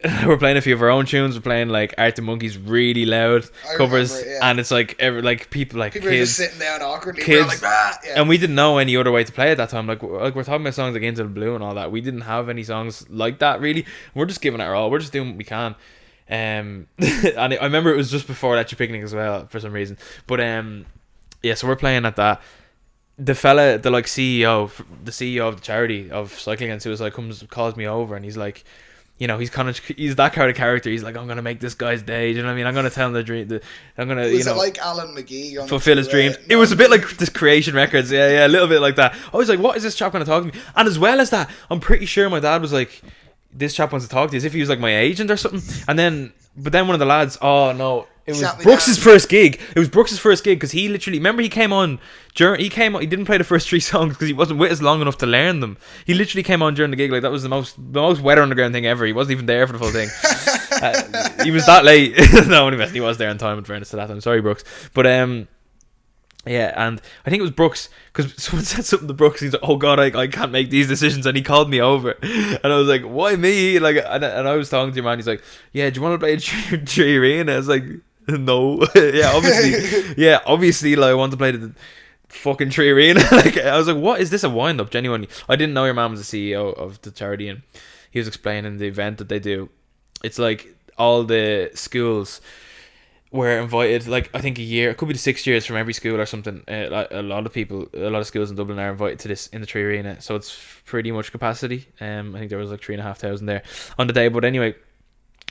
a few of our own tunes. We're playing like Arctic Monkeys really loud covers, and it's like people are just sitting down awkwardly, kids, like that, and we didn't know any other way to play at that time. Like we're talking about songs like Into the Blue and all that. We didn't have any songs like that really. We're just giving it our all. We're just doing what we can. And I remember it was just before Let You Picnic as well for some reason. But yeah, so we're playing at that. The fella, the CEO of the charity of Cycling and Suicide calls me over, and he's like, you know, he's that kind of character. He's like, I'm gonna make this guy's day. Do you know what I mean? I'm gonna tell him the dream. I'm gonna, was it like Alan McGee fulfill his dreams. It was a bit like this Creation Records. Yeah, a little bit like that. I was like, what is this chap gonna talk to me? And as well as that, I'm pretty sure my dad was like, this chap wants to talk to you, as if he was like my agent or something. But then one of the lads, oh no, it was Brooks's first gig. It was Brooks's first gig because he literally, remember he came on, he didn't play the first 3 songs because he wasn't with us long enough to learn them. He literally came on during the gig, like that was the most Weather Underground thing ever. He wasn't even there for the full thing. He was that late. No, he was there in time, in fairness to that. I'm sorry, Brooks. But yeah, and I think it was Brooks, because someone said something to Brooks. He's like, "Oh God, I can't make these decisions," and he called me over, and I was like, "Why me?" Like, and I was talking to your man. He's like, "Yeah, do you want to play a Tree Arena?" I was like, "No." Obviously, like I want to play the fucking Tree Arena. Like, I was like, what is this, a wind up? Genuinely, I didn't know your mom was the CEO of the charity, and he was explaining the event that they do. It's like all the schools were invited, like I think a year, it could be the 6 years from every school or something. Like a lot of schools in Dublin are invited to this in the Tree Arena, so it's pretty much capacity. I think there was like 3,500 there on the day. But anyway,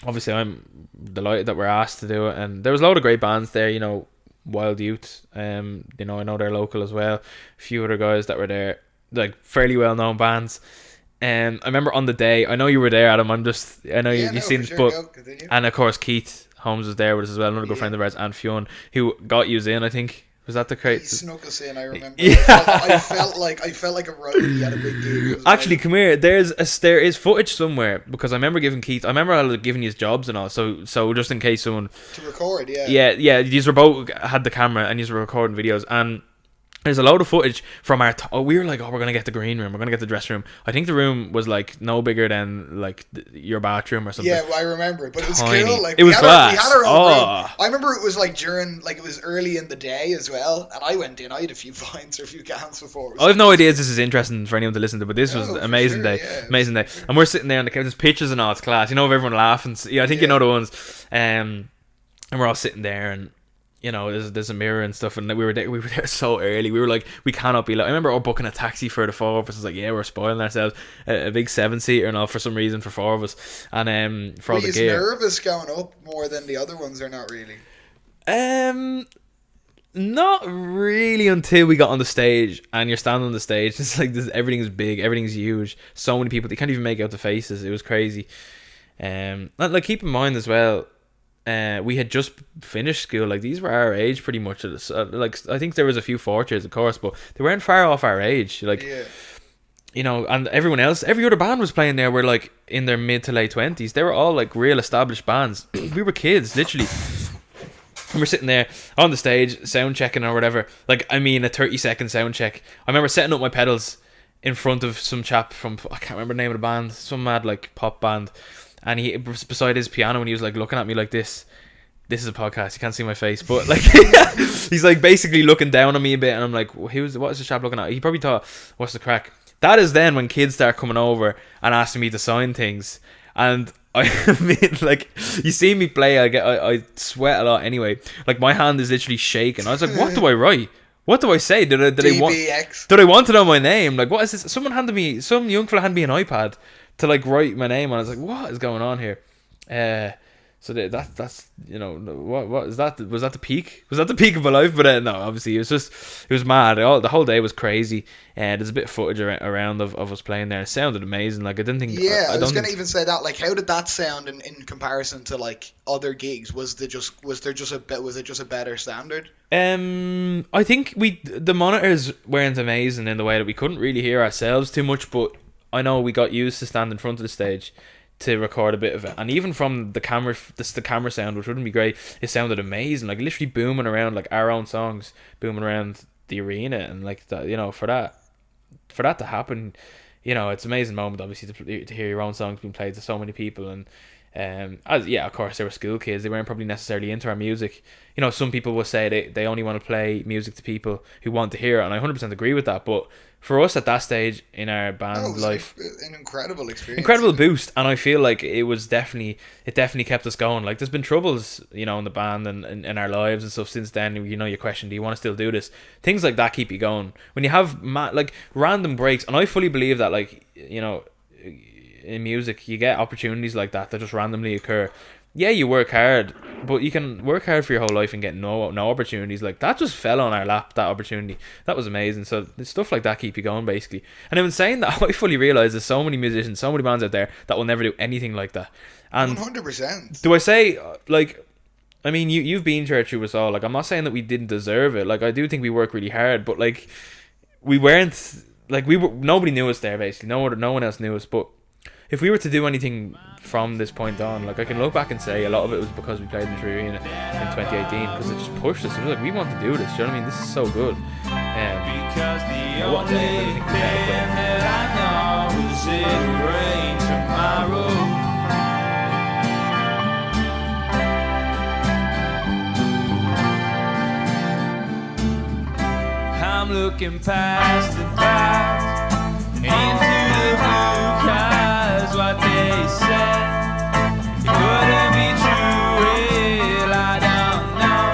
obviously I'm delighted that we're asked to do it, and there was a load of great bands there. You know, Wild Youth. I know they're local as well. A few other guys that were there, like fairly well known bands. I remember on the day, I know you were there, Adam. I know you've seen this, but and of course Keith Holmes was there with us as well, another good friend of ours, and Fionn, who got you in. I think was that the crate. He snuck us in. I remember. Yeah. I felt like a roadie at a big gig. Actually, come here. There is footage somewhere, because I remember giving Keith. I remember giving you jobs and all. So just in case someone to record. Yeah. These were both had the camera and these were recording videos, and there's a load of footage from our. We were like, we're gonna get the green room. We're gonna get the dressing room. I think the room was like no bigger than like your bathroom or something. Yeah, I remember it, but it was tiny. cool. Like it was class. We had our own room. I remember it was like it was early in the day as well, and I went in. I had a few pints or a few cans before. I have no idea if this is interesting for anyone to listen to, but this was an amazing day. Yeah, amazing day. And we're sitting there on the couch. There's pictures and all. It's class. You know, of everyone laughing. Yeah, I think you know the ones. And we're all sitting there, and you know, there's a mirror and stuff, and we were there so early. We were like, we cannot be like. I remember all booking a taxi for the four of us. I was like, yeah, we're spoiling ourselves. A big 7-seater and all for some reason for four of us, and for all the gear. Were you nervous going up more than the other ones, or not really? Not really until we got on the stage, and you're standing on the stage. It's like everything's big, everything's huge. So many people, they can't even make out the faces. It was crazy. Like keep in mind as well. We had just finished school. Like these were our age pretty much. Like I think there was a few fourth years, of course, but they weren't far off our age. Like, you know, and everyone else, every other band was playing there were like in their mid to late 20s. They were all like real established bands. We were kids, literally. And we're sitting there on the stage, sound checking or whatever. Like, I mean, a 30-second sound check. I remember setting up my pedals in front of some chap from, I can't remember the name of the band, some mad like pop band. And he was beside his piano, and he was like looking at me like this. This is a podcast, you can't see my face, but like he's like basically looking down on me a bit, and I'm like, what is the chap looking at? He probably thought, what's the crack? That is then when kids start coming over and asking me to sign things, and I mean, like, you see me play, I sweat a lot anyway. Like my hand is literally shaking. I was like, what do I write? What do I say? Did they want to know my name? Like, what is this? Some young fella handed me an iPad to like write my name, and I was like, what is going on here? So that's you know, what is that? Was that the peak? Was that the peak of my life? But no, obviously it was mad. The whole day was crazy, and there's a bit of footage around of us playing there. It sounded amazing. Like I didn't think. Yeah, I was gonna even say that. Like, how did that sound in comparison to like other gigs? Was it just a better standard? I think the monitors weren't amazing in the way that we couldn't really hear ourselves too much, but I know we got used to stand in front of the stage to record a bit of it, and even from the camera sound, which wouldn't be great, it sounded amazing, like literally booming around, like our own songs booming around the arena, and like that, you know, for that to happen, you know, it's an amazing moment, obviously, to hear your own songs being played to so many people. And of course, they were school kids, they weren't probably necessarily into our music. You know, some people will say they only want to play music to people who want to hear it, and I 100% agree with that, but for us at that stage in our band life, an incredible experience, incredible boost, and I feel like it definitely kept us going. Like, there's been troubles, you know, in the band and in our lives and stuff since then. You know, you question, do you want to still do this? Things like that keep you going when you have like random breaks, and I fully believe that, like, you know, in music you get opportunities like that just randomly occur. Yeah, you work hard, but you can work hard for your whole life and get no opportunities. Like, that just fell on our lap, that opportunity. That was amazing. So stuff like that keep you going, basically. And in saying that, I fully realise there's so many musicians, so many bands out there that will never do anything like that. And 100%. Do I say, like, I mean, you've been through us all. Like, I'm not saying that we didn't deserve it. Like, I do think we work really hard, but like, we weren't, like, nobody knew us there, basically. No one else knew us. But if we were to do anything from this point on, like, I can look back and say a lot of it was because we played in the Tree Arena in 2018, because it just pushed us. It was like, we want to do this. Do you know what I mean? This is so good. Because the only thing that I know is it'll rain tomorrow. I'm looking past the clouds and into the blue skies. What they said, it couldn't be true. Well, I don't know.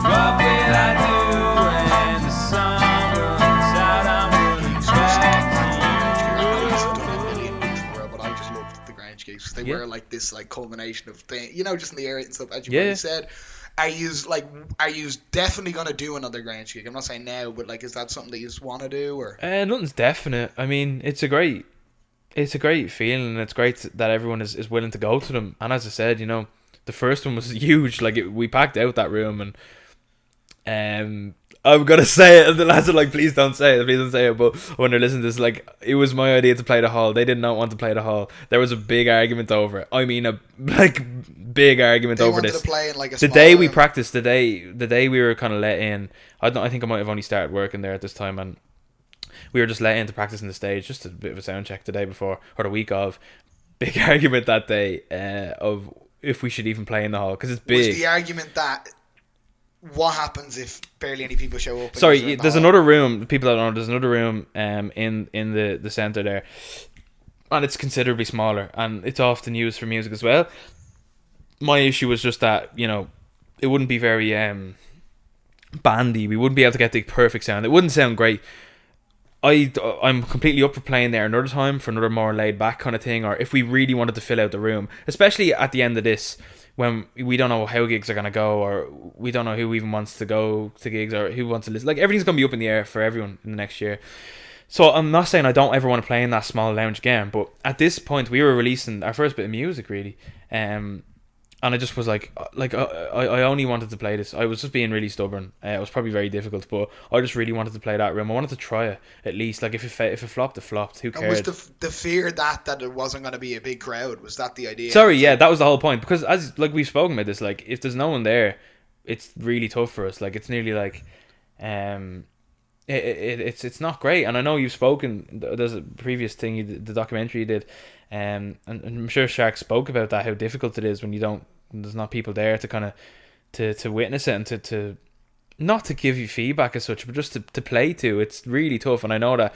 What will I do when the sun runs out? I'm running back. But I just loved the Grange gigs. They Yeah. were like this like culmination of things, you know, just in the area and stuff. As you Yeah. already said, are you definitely gonna do another Grange gig? I'm not saying now, but like, is that something that you just want to do, or? Nothing's definite. I mean, it's a great feeling, and it's great that everyone is willing to go to them. And as I said, you know, the first one was huge. Like we packed out that room, and I'm gonna say it, and the lads are like, please don't say it. But when they're listening to this, like, it was my idea to play the hall. They did not want to play the hall. There was a big argument over it. I mean, a big argument They over wanted this. to play in like a The small day we room. practiced, the day we were kind of let in. I think I might have only started working there at this time, and we were just let in to practice on the stage, just a bit of a sound check the day before or the week of. Big argument that day of if we should even play in the hall, because it's big. Was the argument that what happens if barely any people show up? and you're Sorry, in the there's hall? another room. People don't know, there's another room in the centre there, and it's considerably smaller, and it's often used for music as well. My issue was just that, you know, it wouldn't be very bandy. We wouldn't be able to get the perfect sound. It wouldn't sound great. I'm completely up for playing there another time for another more laid back kind of thing, or if we really wanted to fill out the room, especially at the end of this, when we don't know how gigs are going to go, or we don't know who even wants to go to gigs, or who wants to listen. Like, everything's going to be up in the air for everyone in the next year. So I'm not saying I don't ever want to play in that small lounge again, but at this point we were releasing our first bit of music, really, and I just was like I only wanted to play this. I was just being really stubborn. It was probably very difficult, but I just really wanted to play that room. I wanted to try it at least. Like, if it flopped, it flopped. Who And was cares? the fear that it wasn't going to be a big crowd? Was that the idea? Sorry, yeah, that was the whole point. Because as like we've spoken about this, like, if there's no one there, it's really tough for us. Like, it's nearly like, it's not great. And I know you've spoken. There's a previous thing, the documentary you did, and I'm sure Shark spoke about that, how difficult it is when there's not people there to kind of to witness it, and to not to give you feedback as such, but just to play to. It's really tough, and I know that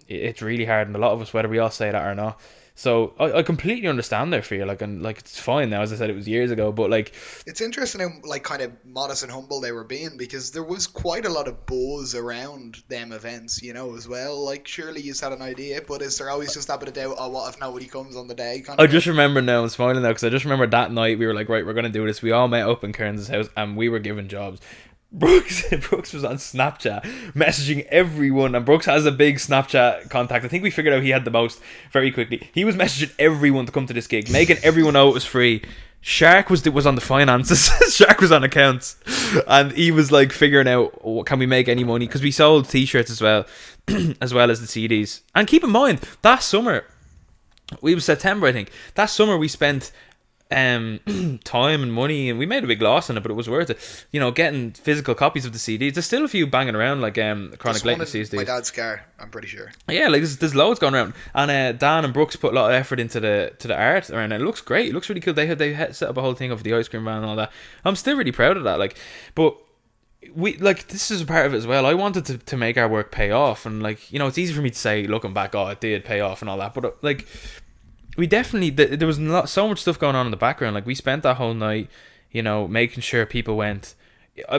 it's really hard, and a lot of us, whether we all say that or not. So I completely understand their fear, like, and like, it's fine now. As I said, it was years ago, but like, It's interesting how like kind of modest and humble they were being, because there was quite a lot of buzz around them events, you know, as well. Like, surely you had an idea, but is there always just that bit of doubt? Oh, what if nobody comes on the day? Kind I of just remember now, I'm smiling now, because I just remember that night we were like, right, we're gonna do this. We all met up in Kearns' house, and we were given jobs. Brooks was on Snapchat messaging everyone, and Brooks has a big Snapchat contact. I think we figured out he had the most very quickly. He was messaging everyone to come to this gig, making everyone know it was free. Shark was on the finances. Shark was on accounts, and he was like figuring out, can we make any money, because we sold t-shirts as well as well as the CDs. And keep in mind, that summer, it was September, I think, that summer we spent time and money, and we made a big loss on it, but it was worth it, you know, getting physical copies of the CDs. There's still a few banging around, like Chronic There's one Latency in CDs. my dad's car, I'm pretty sure. Yeah, like there's loads going around, and Dan and Brooks put a lot of effort into the art around it. It looks great. It looks really cool. They set up a whole thing of the ice cream van and all that. I'm still really proud of that. Like, but we, like, this is a part of it as well. I wanted to make our work pay off, and like, you know, it's easy for me to say looking back, oh, it did pay off and all that, but like, we definitely, there was so much stuff going on in the background. Like, we spent that whole night, you know, making sure people went.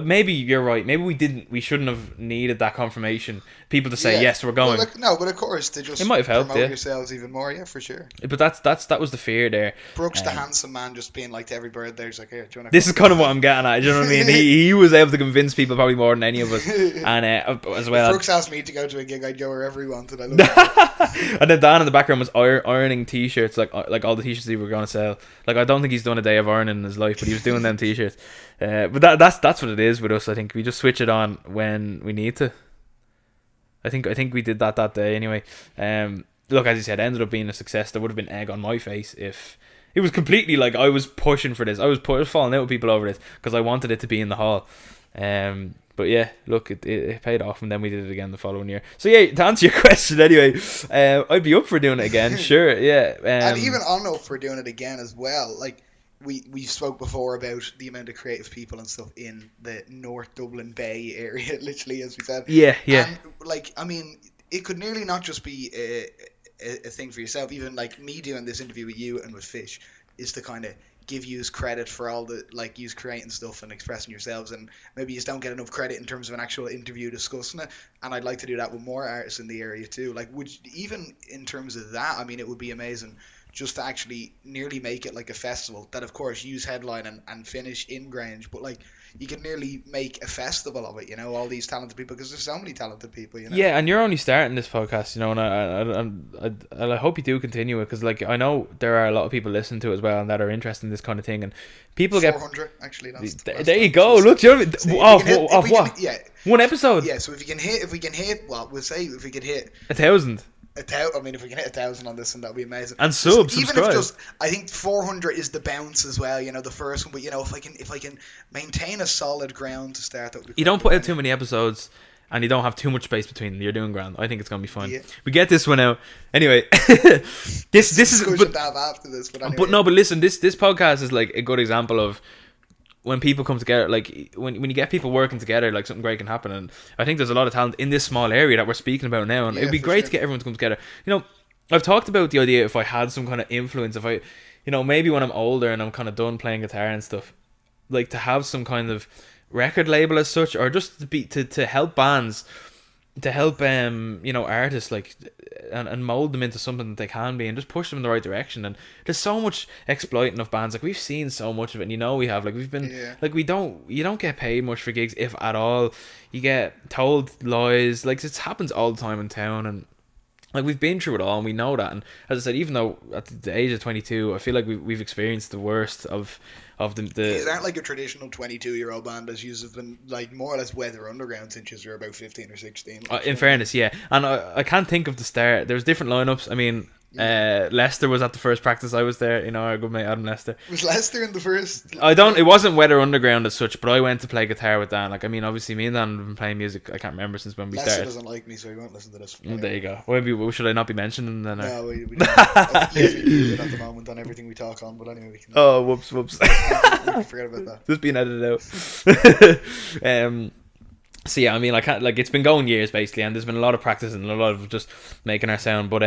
Maybe you're right. Maybe we shouldn't have needed that confirmation. People to say, Yeah. yes, we're going. Well, no, but of course, to just It might have helped, promote yeah. yourselves even more, yeah, for sure. But that was the fear there. Brooks, the handsome man, just being like to every bird there, he's like, here, do you want This is kind of what I'm getting at. Do you know what I mean? He was able to convince people probably more than any of us, and as well. Brooks asked me to go to a gig, I'd go wherever he wanted. I love that. And then Dan in the background was ironing t-shirts, like all the t-shirts he were going to sell. Like, I don't think he's done a day of ironing in his life, but he was doing them t-shirts. But that's what it is with us. I think we just switch it on when we need to. I think we did that day anyway. Look, as you said, it ended up being a success. There would have been egg on my face if it was completely like I was pushing for this. I was falling out with people over this because I wanted it to be in the hall. But yeah, look, it paid off, and then we did it again the following year. So yeah, to answer your question anyway, I'd be up for doing it again. Sure, yeah. And even I'm up for doing it again as well. Like, we spoke before about the amount of creative people and stuff in the North Dublin Bay area, literally, as we said. Yeah. And like, I mean, it could nearly not just be a thing for yourself. Even like me doing this interview with you and with Fish is to kind of give yous credit for all the like yous creating stuff and expressing yourselves, and maybe you don't get enough credit in terms of an actual interview discussing it. And I'd like to do that with more artists in the area too. Like, even in terms of that, I mean, it would be amazing just to actually nearly make it like a festival that, of course, use headline and finish in Grange, but like you can nearly make a festival of it, you know, all these talented people, because there's so many talented people, you know. Yeah, and you're only starting this podcast, you know, and I hope you do continue it, because like I know there are a lot of people listening to it as well and that are interested in this kind of thing, and people 400 actually. There you go. Look, of what? Yeah, one episode. Yeah, so if we can hit, well, we'll say if we can hit 1,000. I mean, if we can hit 1,000 on this one, that'd be amazing. And even subscribe. if just, I think 400 is the bounce as well. You know, the first one. But you know, if I can maintain a solid ground to start, that would be. You don't put out too many episodes, and you don't have too much space between them. You're doing grand. I think it's gonna be fun. Yeah. We get this one out anyway. this is. But, to have after this, but anyway. But listen, this podcast is like a good example of when people come together, like when you get people working together, like something great can happen. And I think there's a lot of talent in this small area that we're speaking about now, and it'd be great to get everyone to come together. You know, I've talked about the idea if I had some kind of influence, if I, you know, maybe when I'm older and I'm kind of done playing guitar and stuff, like to have some kind of record label as such, or just to help bands, to help you know, artists, like and mold them into something that they can be, and just push them in the right direction. And there's so much exploiting of bands, like we've seen so much of it, and you know we have, like we've been like you don't get paid much for gigs, if at all. You get told lies, like it happens all the time in town, and like we've been through it all and we know that. And as I said, even though at the age of 22, I feel like we've experienced the worst of the These aren't like a traditional 22-year-old band, as you've been like more or less Weather Underground since you were about 15 or 16. In fairness, yeah. And I can't think of the start. There's different lineups. I mean, Lester was at the first practice. I was there, you know, our good mate Adam Lester. Was Lester in the first? It wasn't Weather Underground as such, but I went to play guitar with Dan. Like, I mean, obviously me and Dan have been playing music, I can't remember, since when we Lester started. doesn't like me, so he won't listen to this. There you go. Well, should I not be mentioning them then? No, we don't. At the moment on everything we talk on, but anyway, we can. Oh, whoops. We can forget about that. Just being edited out. So yeah, I mean, I can't, like, it's been going years basically, and there's been a lot of practice and a lot of just making our sound, but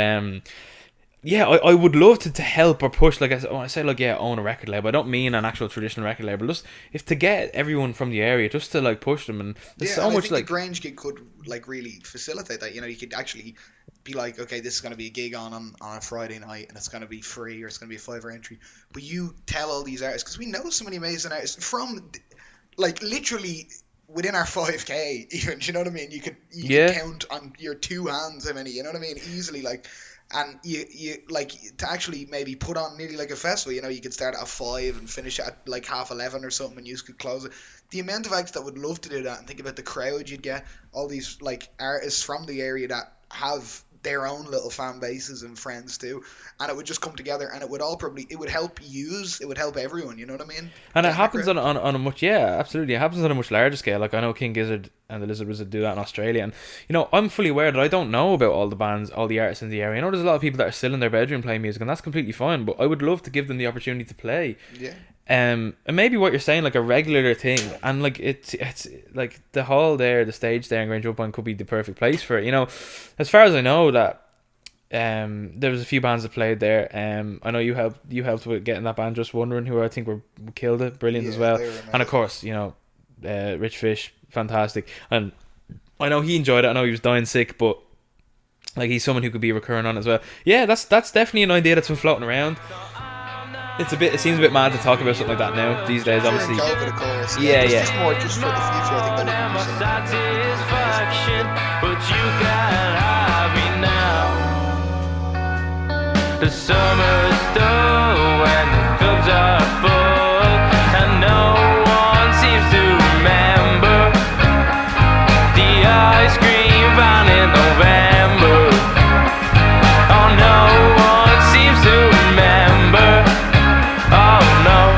yeah, I would love to help or push, like I say, like, yeah, own a record label. I don't mean an actual traditional record label, just if to get everyone from the area, just to like push them. And there's so much, I think like the Grange gig could like really facilitate that. You know, you could actually be like, okay, this is going to be a gig on a Friday night, and it's going to be free, or it's going to be a $5 entry. But you tell all these artists, because we know so many amazing artists from, like, literally within our 5K, even. Do you know what I mean? You could count on your two hands how many. You know what I mean? Easily, like. And you like to actually maybe put on nearly like a festival. You know, you could start at 5 and finish at like 11:30 or something, and you could close it. The amount of acts that would love to do that, and think about the crowd you'd get, all these like artists from the area that have their own little fan bases and friends too, and it would just come together, and it would help everyone. You know what I mean? And it happens on a much, yeah, absolutely. It happens on a much larger scale. Like, I know King Gizzard and the Lizard Wizard do that in Australia, and you know, I'm fully aware that I don't know about all the bands, all the artists in the area. I know there's a lot of people that are still in their bedroom playing music, and that's completely fine, but I would love to give them the opportunity to play. Yeah. And maybe what you're saying, like a regular thing, and like it's like the hall there, the stage there in Grange Upon could be the perfect place for it. You know, as far as I know, that there was a few bands that played there. I know you helped with getting that band, Just Wondering, who I think killed it, brilliant as well. And of course, you know, Rich Fish, fantastic. And I know he enjoyed it. I know he was dying sick, but like, he's someone who could be recurring on as well. Yeah, that's definitely an idea that's been floating around. It seems a bit mad to talk about something like that now these days, obviously. Yeah. Just more, just for the future, I think that would be satisfaction, but you can't have me now. The summer's done when the clubs are full, and no one seems to remember the ice cream van in November. Oh, no one seems to remember. Oh no.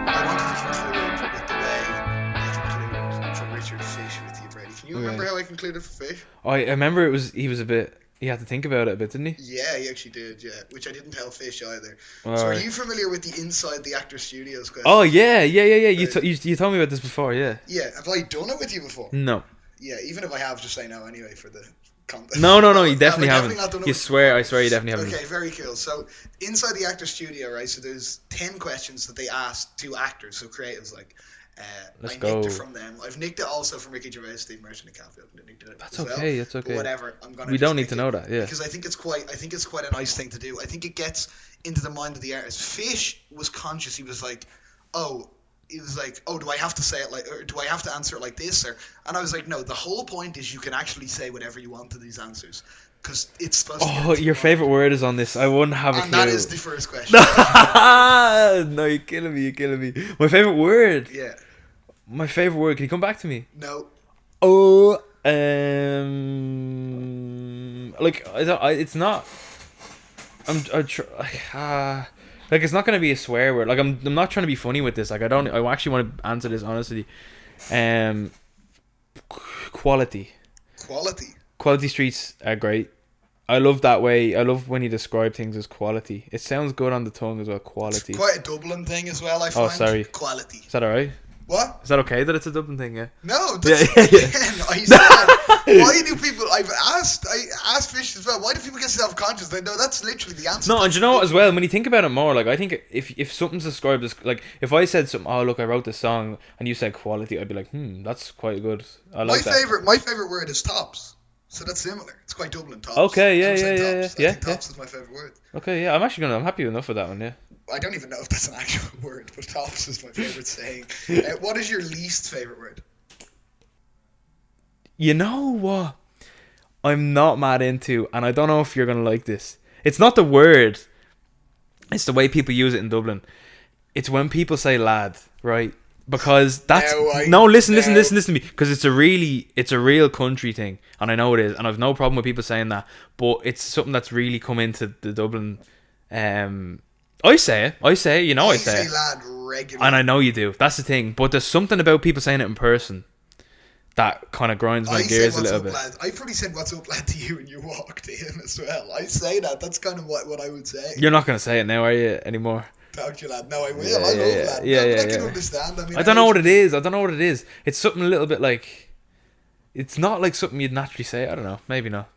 I wanted to conclude with the way I concluded from Richard Fish I remember he was a bit. He had to think about it a bit, didn't he? Yeah, he actually did. Yeah, which I didn't tell Fish either. All so, are right. you familiar with the Inside the Actor Studios question? Oh yeah. You, Right. you told me about this before. Yeah. Yeah, have I done it with you before? No. Yeah, even if I have, just say no anyway for the content. No. You definitely Have I haven't. not done it You with swear. I swear you definitely haven't. Okay, very cool. So, inside the Actor Studio, right? So there's 10 questions that they asked to actors, so creatives like. Let's I go. nicked it from them. I've nicked it also from Ricky Gervais, Steve Merchant, and Catfield. That's okay. That's But okay. whatever. I'm gonna. We just don't need nick to it know that. Yeah. because I think it's quite a nice thing to do. I think it gets into the mind of the artist. Fish was conscious. He was like, oh, do I have to say it like, or do I have to answer it like this, or? And I was like, no. The whole point is you can actually say whatever you want to these answers. Because it's supposed to Oh, your favorite word is on this. I wouldn't have a clue. And that is the first question. No, you're killing me. My favorite word. Yeah. My favorite word. Can you come back to me? No. Oh, like it's not. Like it's not gonna be a swear word. Like I'm not trying to be funny with this. Like I actually want to answer this honestly. Quality. Quality streets are great. I love that way. I love when you describe things as quality. It sounds good on the tongue as well. Quality. It's quite a Dublin thing as well, I find. Oh, sorry. Quality. Is that alright? What? Is that okay that it's a Dublin thing? Yeah. No, that's, Yeah. again, I said, why do people, I asked Fish as well, why do people get self-conscious? They know that's literally the answer. No, and you know what as well, when you think about it more, like I think if something's described as, like if I said something, oh look, I wrote this song, and you said quality, I'd be like, that's quite good. I like that. My favorite word is tops. So that's similar. It's quite Dublin, tops. Okay, You know what I'm saying, yeah. tops. I think tops is my favorite word. Okay, yeah, I'm happy enough with that one, yeah. I don't even know if that's an actual word, but tops is my favorite saying. What is your least favorite word? You know what? I'm not mad into, and I don't know if you're gonna like this. It's not the word. It's the way people use it in Dublin. It's when people say lad, right? Because that's listen to me, because it's a real country thing, and I know it is, and I've no problem with people saying that, but it's something that's really come into the Dublin. I say it, I say it, I say it, lad regularly, and I know you do. That's the thing, but there's something about people saying it in person that kind of grinds my gears a little bit. Lad? I probably said "What's up, lad" to you when you walked in as well. I say that. That's kind of what I would say. You're not gonna say it now, are you anymore? Talk to you, lad. No, I will. I love lad. Yeah. I can understand. I mean, I don't know what it is. It's something a little bit like. It's not like something you'd naturally say. I don't know. Maybe not.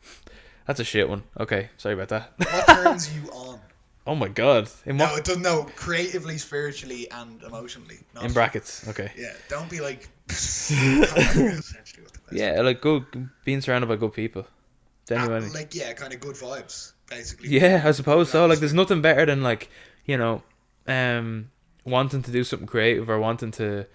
That's a shit one. Okay, sorry about that. What turns you on? Oh my god. No, it doesn't. No, creatively, spiritually, and emotionally. In brackets. Okay. Yeah, don't be like. Yeah, like being surrounded by good people. Genuinely. Like kind of good vibes, basically. Yeah, I suppose so. Like, there's nothing better than like, wanting to do something creative or wanting to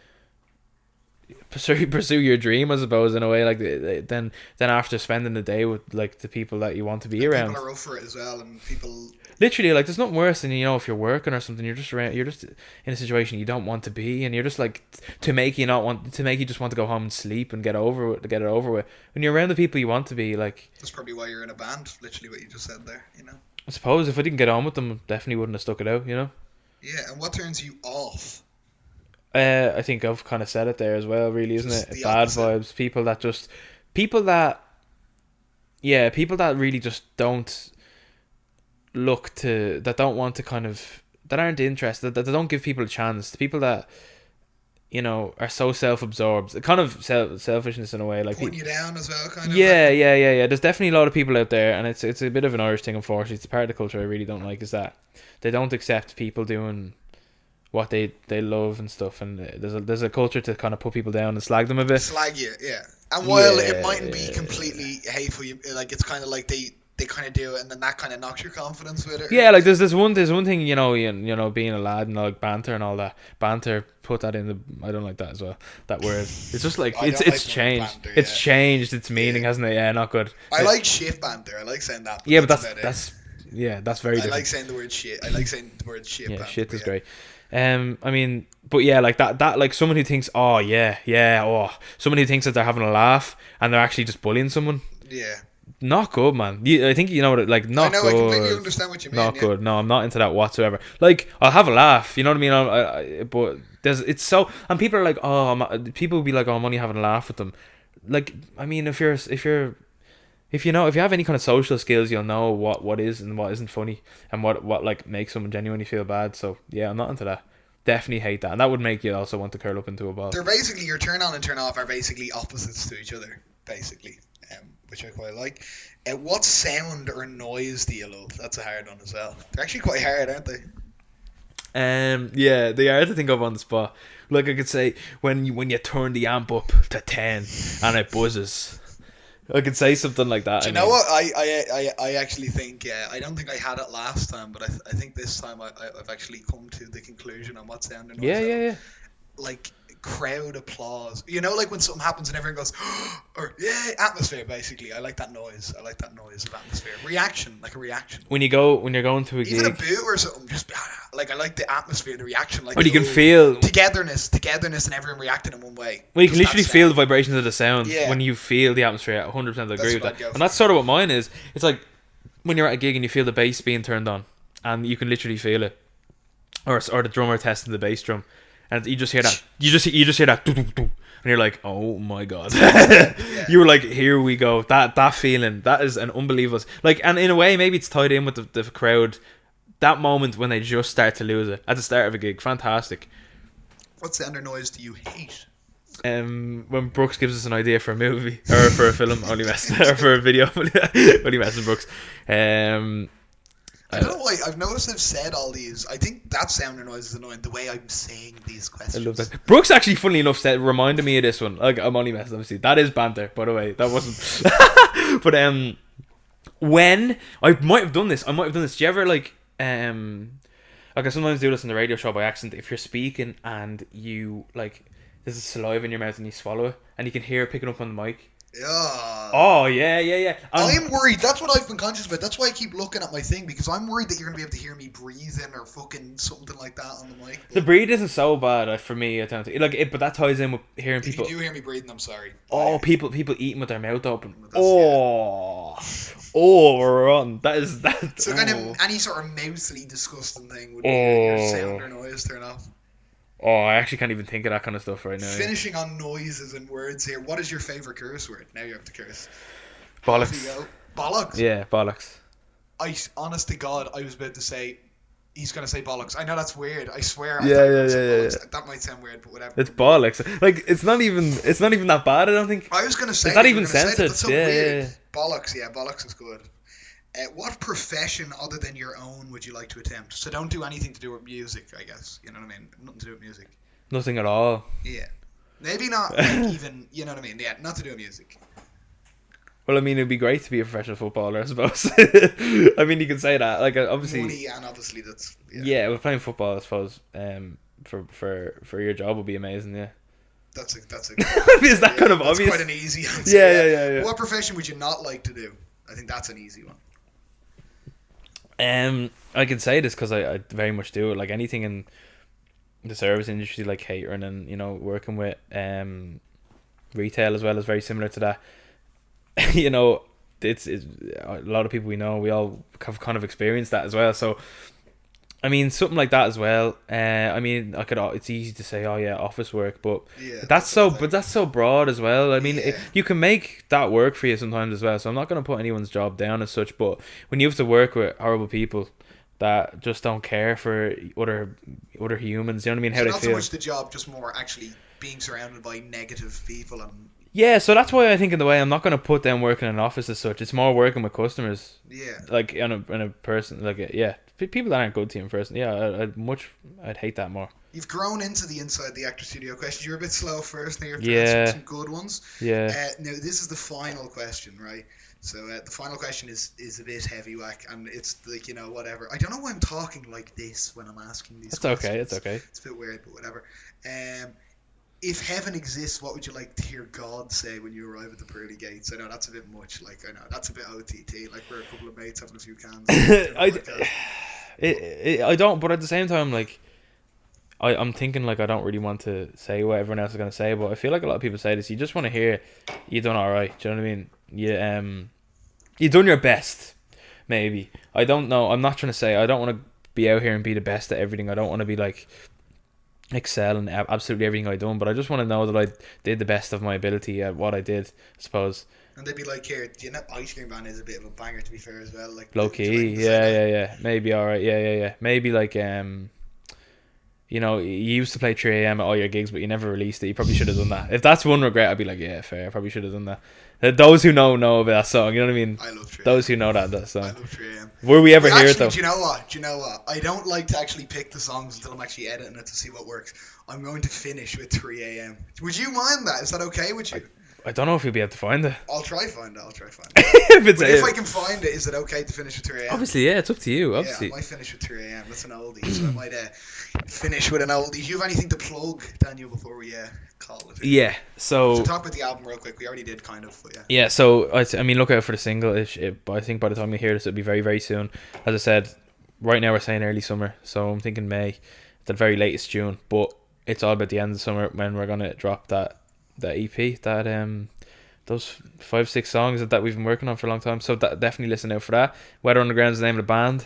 pursue your dream, I suppose, in a way. Like then after spending the day with like the people that you want to be around. People are up for it as well, and people. Literally, like, there's nothing worse than if you're working or something, you're just in a situation you don't want to be, and you're just like to make you just want to go home and sleep and get it over with. When you're around the people you want to be, like, that's probably why you're in a band. Literally, what you just said there. I suppose if I didn't get on with them, definitely wouldn't have stuck it out. Yeah, and what turns you off? I think I've kind of said it there as well. Really, isn't Just it? the Bad opposite. vibes. People that really just don't that don't want to that aren't interested, that don't give people a chance. The people that are so self-absorbed, kind of selfishness in a way, like Putting you down as well, kind of. Yeah. There's definitely a lot of people out there, and it's a bit of an Irish thing. Unfortunately, it's a part of the culture I really don't like, is that they don't accept people doing what they love and stuff, and there's a culture to kind of put people down and slag them a bit. Slag you, yeah. And while it mightn't be completely hateful, like it's kind of like they kind of do it, and then that kind of knocks your confidence with it. Yeah, like there's one thing, being a lad and like banter and all that. Banter, put that in the. I don't like that as well. That word. It's just like it's changed. Banter, it's changed its meaning, hasn't it? Yeah, not good. I like shit banter. I like saying that. Yeah, but that's very different. I like saying the word shit. I like saying the word shit. Yeah, banter, shit is great. But yeah, like that, like someone who thinks, someone who thinks that they're having a laugh and they're actually just bullying someone. Yeah. Not good, man. I think you know what, like, not good. I completely understand what you mean. Not good. No, I'm not into that whatsoever. Like, I'll have a laugh, you know what I mean? But it's so, and people are like, people will be like, oh, I'm only having a laugh with them. Like, I mean, if you're if you have any kind of social skills, you'll know what is and what isn't funny, and what like makes someone genuinely feel bad. So yeah, I'm not into that. Definitely hate that, and that would make you also want to curl up into a ball. They're basically, your turn on and turn off are basically opposites to each other, basically, which I quite like. What sound or noise do you love? That's a hard one as well. They're actually quite hard, aren't they? Yeah, they are to think of on the spot. Like I could say when you turn the amp up to 10 and it buzzes. I could say something like that. Do you know what? I actually think, I don't think I had it last time, but I think this time I've actually come to the conclusion on what sound and noise. Yeah. Like crowd applause. You know, like when something happens and everyone goes, or yeah, atmosphere. Basically, I like that noise. I like that noise of atmosphere. Reaction, like a reaction. When you're going to a Even gig, a boo or something, just like I like the atmosphere, the reaction, like when you can the feel togetherness, and everyone reacting in one way. well, you can Just literally that feel the sound. vibrations of the sound Yeah. when you feel the atmosphere. 100% agree That's with what I'd that, go and for. that's sort of what mine is. It's like when you're at a gig and you feel the bass being turned on, and you can literally feel it, or the drummer testing the bass drum, and you just hear that. You just hear that. Doo, doo, doo, and you're like, oh my god. You were like, here we go. That feeling, that is an unbelievable, like, and in a way maybe it's tied in with the crowd. That moment when they just start to lose it at the start of a gig, fantastic. What sound or noise do you hate? When Brooks gives us an idea for a movie or for a film, only messing, or for a video, only messing Brooks. I don't know why. I've noticed I've said all these. I think that sound or noise is annoying. The way I'm saying these I questions. love that. Brooks actually, funnily enough, reminded me of this one. Like, I'm only messing, obviously. That is banter, by the way. That wasn't. But when I might have done this. Do you ever like I sometimes do this in the radio show by accident. If you're speaking and you like, there's a saliva in your mouth and you swallow it, and you can hear it picking up on the mic. Yeah. Oh yeah. I'm worried. That's what I've been conscious about. That's why I keep looking at my thing, because I'm worried that you're gonna be able to hear me breathing or fucking something like that on the mic. The breed isn't so bad for me. I don't think. Like it, but that ties in with hearing If people. you do hear me breathing, I'm sorry. Oh, people eating with their mouth open. That's- We're on. That is that. So kind of any sort of mousely disgusting thing would be your sound or noise turn off. Oh, I actually can't even think of that kind of stuff right now. Finishing on noises and words here. What is your favourite curse word? Now you have to curse. Bollocks. Off you go. Bollocks? Yeah, bollocks. Honest to God, I was about to say, he's going to say bollocks. I know that's weird. I swear. Yeah. Bollocks. That might sound weird, but whatever. It's bollocks. Like it's not even that bad. I don't think. I was going to say It's not it, even you were gonna say that. censored. That's so Yeah, weird. yeah. Bollocks, yeah, bollocks is good. What profession other than your own would you like to attempt? So don't do anything to do with music, I guess. You know what I mean? Nothing to do with music. Nothing at all. Yeah. Maybe not like even, you know what I mean? Yeah, not to do with music. Well, I mean, it'd be great to be a professional footballer, I suppose. I mean, you can say that. Like, obviously. Money, and obviously that's... Yeah, well, playing football, I suppose, for your job would be amazing. Yeah. That's a Is that kind of that's obvious? quite an easy answer. Yeah. What profession would you not like to do? I think that's an easy one. I can say this because I very much do it. Like anything in the service industry, like catering and working with retail as well, is very similar to that. It's a lot of people we know, we all have kind of experienced that as well. So I mean, something like that as well. I mean, it's easy to say, oh yeah, office work, but Yeah, that's so broad as well. I mean, Yeah. you can make that work for you sometimes as well. So I'm not going to put anyone's job down as such, but when you have to work with horrible people that just don't care for other humans, you know what I mean? How So they not feel. so much the job, just more actually being surrounded by negative people and Yeah, so that's why I think in the way I'm not going to put them working in an office as such. It's more working with customers. yeah. Like in a person, like yeah, people that aren't good to you in person. Yeah, I'd hate that more. You've grown into the Inside the Actor Studio questions. You were a bit slow first, now you're Yeah. answering some good ones. Yeah. Now this is the final question, right? So the final question is a bit heavy whack, and it's like, whatever. I don't know why I'm talking like this when I'm asking these questions. It's okay. It's a bit weird, but whatever. If heaven exists, what would you like to hear God say when you arrive at the pearly gates? I know that's a bit much. Like, I know that's a bit OTT. Like, we're a couple of mates having a few cans. I don't, but at the same time, like, I'm thinking, like, I don't really want to say what everyone else is going to say, but I feel like a lot of people say this. You just want to hear you done all right. Do you know what I mean? You done your best, maybe. I don't know. I'm not trying to say I don't want to be out here and be the best at everything. I don't want to be like excel in absolutely everything I done, but I just want to know that I did the best of my ability at what I did, I suppose. And they'd be like, here, do you know Ice Cream Man is a bit of a banger, to be fair, as well. Like, Low do you key, like to say that? yeah. Maybe alright, yeah. Maybe like you know, you used to play 3 a.m. at all your gigs, but you never released it. You probably should have done that. If that's one regret, I'd be like, yeah, fair. I probably should have done that. Those who know about that song. You know what I mean? I love 3 Those who know that I song. love 3 a.m. Will we ever But hear actually, it though? do you know what? Do you know what? I don't like to actually pick the songs until I'm actually editing it to see what works. I'm going to finish with 3 a.m. Would you mind that? Is that okay with you? I don't know if you'll be able to find it. I'll try find it. if it's But if I can find it, is it okay to finish with 3 a.m.? obviously, yeah, it's up to you. Obviously, Yeah, I might finish with 3 a.m. That's an oldie, so I might finish with an oldie. Do you have anything to plug, Daniel, before we call it? yeah. So So talk about the album real quick. We already did, kind of, but yeah. yeah, so I mean, look out for the single. But I think by the time you hear this, it'll be very, very soon. As I said, right now we're saying early summer, so I'm thinking May, at the very latest June. But it's all about the end of summer when we're gonna drop that EP, those 5-6 songs that we've been working on for a long time. So definitely listen out for that. Weather Underground's the name of the band.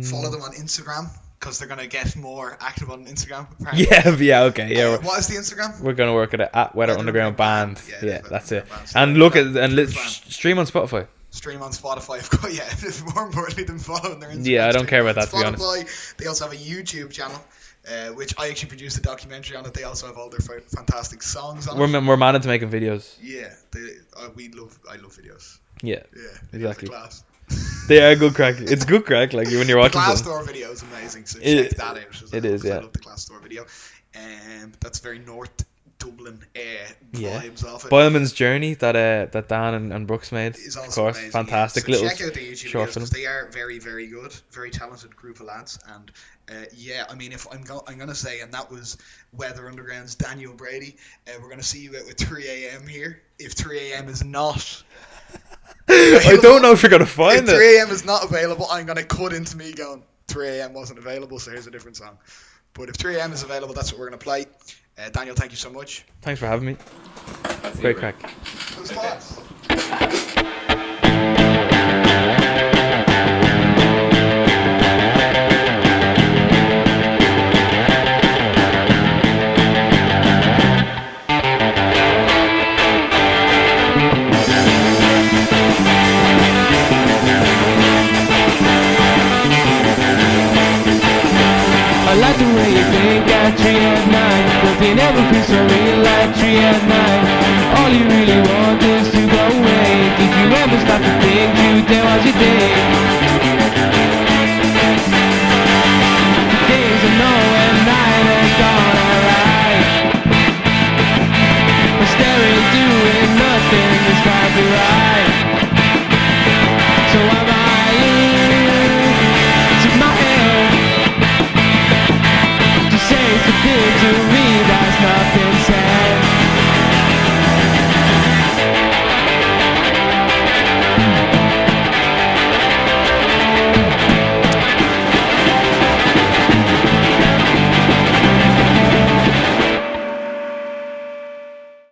Follow them on Instagram because they're gonna get more active on Instagram. Apparently. Yeah, okay, yeah. What is the Instagram? We're gonna work at Weather Underground Band. Yeah, Weather that's it. Underground Band. And look at stream on Spotify. Stream on Spotify. Of course, yeah. More importantly than following their Instagram. Yeah, I don't stream. care about that, to be honest. Spotify. They also have a YouTube channel, which I actually produced a documentary on it. They also have all their fantastic songs on it. We're managed to making videos. Yeah, I love videos. Yeah, Yeah, exactly. Class. They are good crack. It's good crack. Like when you're The watching Glass something. Door video is amazing, so It- check that out. it is, yeah. I love the Glass Door video. That's very North Dublin Yeah. vibes off it. Boyleman's Journey that Dan and Brooks made. Is Of also course, amazing, fantastic yeah. So little check out the YouTube short videos film. because they are very, very good, very talented group of lads. And yeah, I mean, if I'm gonna say, and that was Weather Underground's Daniel Brady. We're gonna see you out with 3 a.m. here. If 3 a.m. is not, I don't know if you're gonna find if it. 3 a.m. is not available, I'm gonna cut into me going 3 a.m. wasn't available, so here's a different song. But if 3 a.m. is available, that's what we're gonna play. Daniel, thank you so much. Thanks for having me. Great crack. Those thoughts. I like the way you think at 3 at night, but they never feel so real like 3 at night.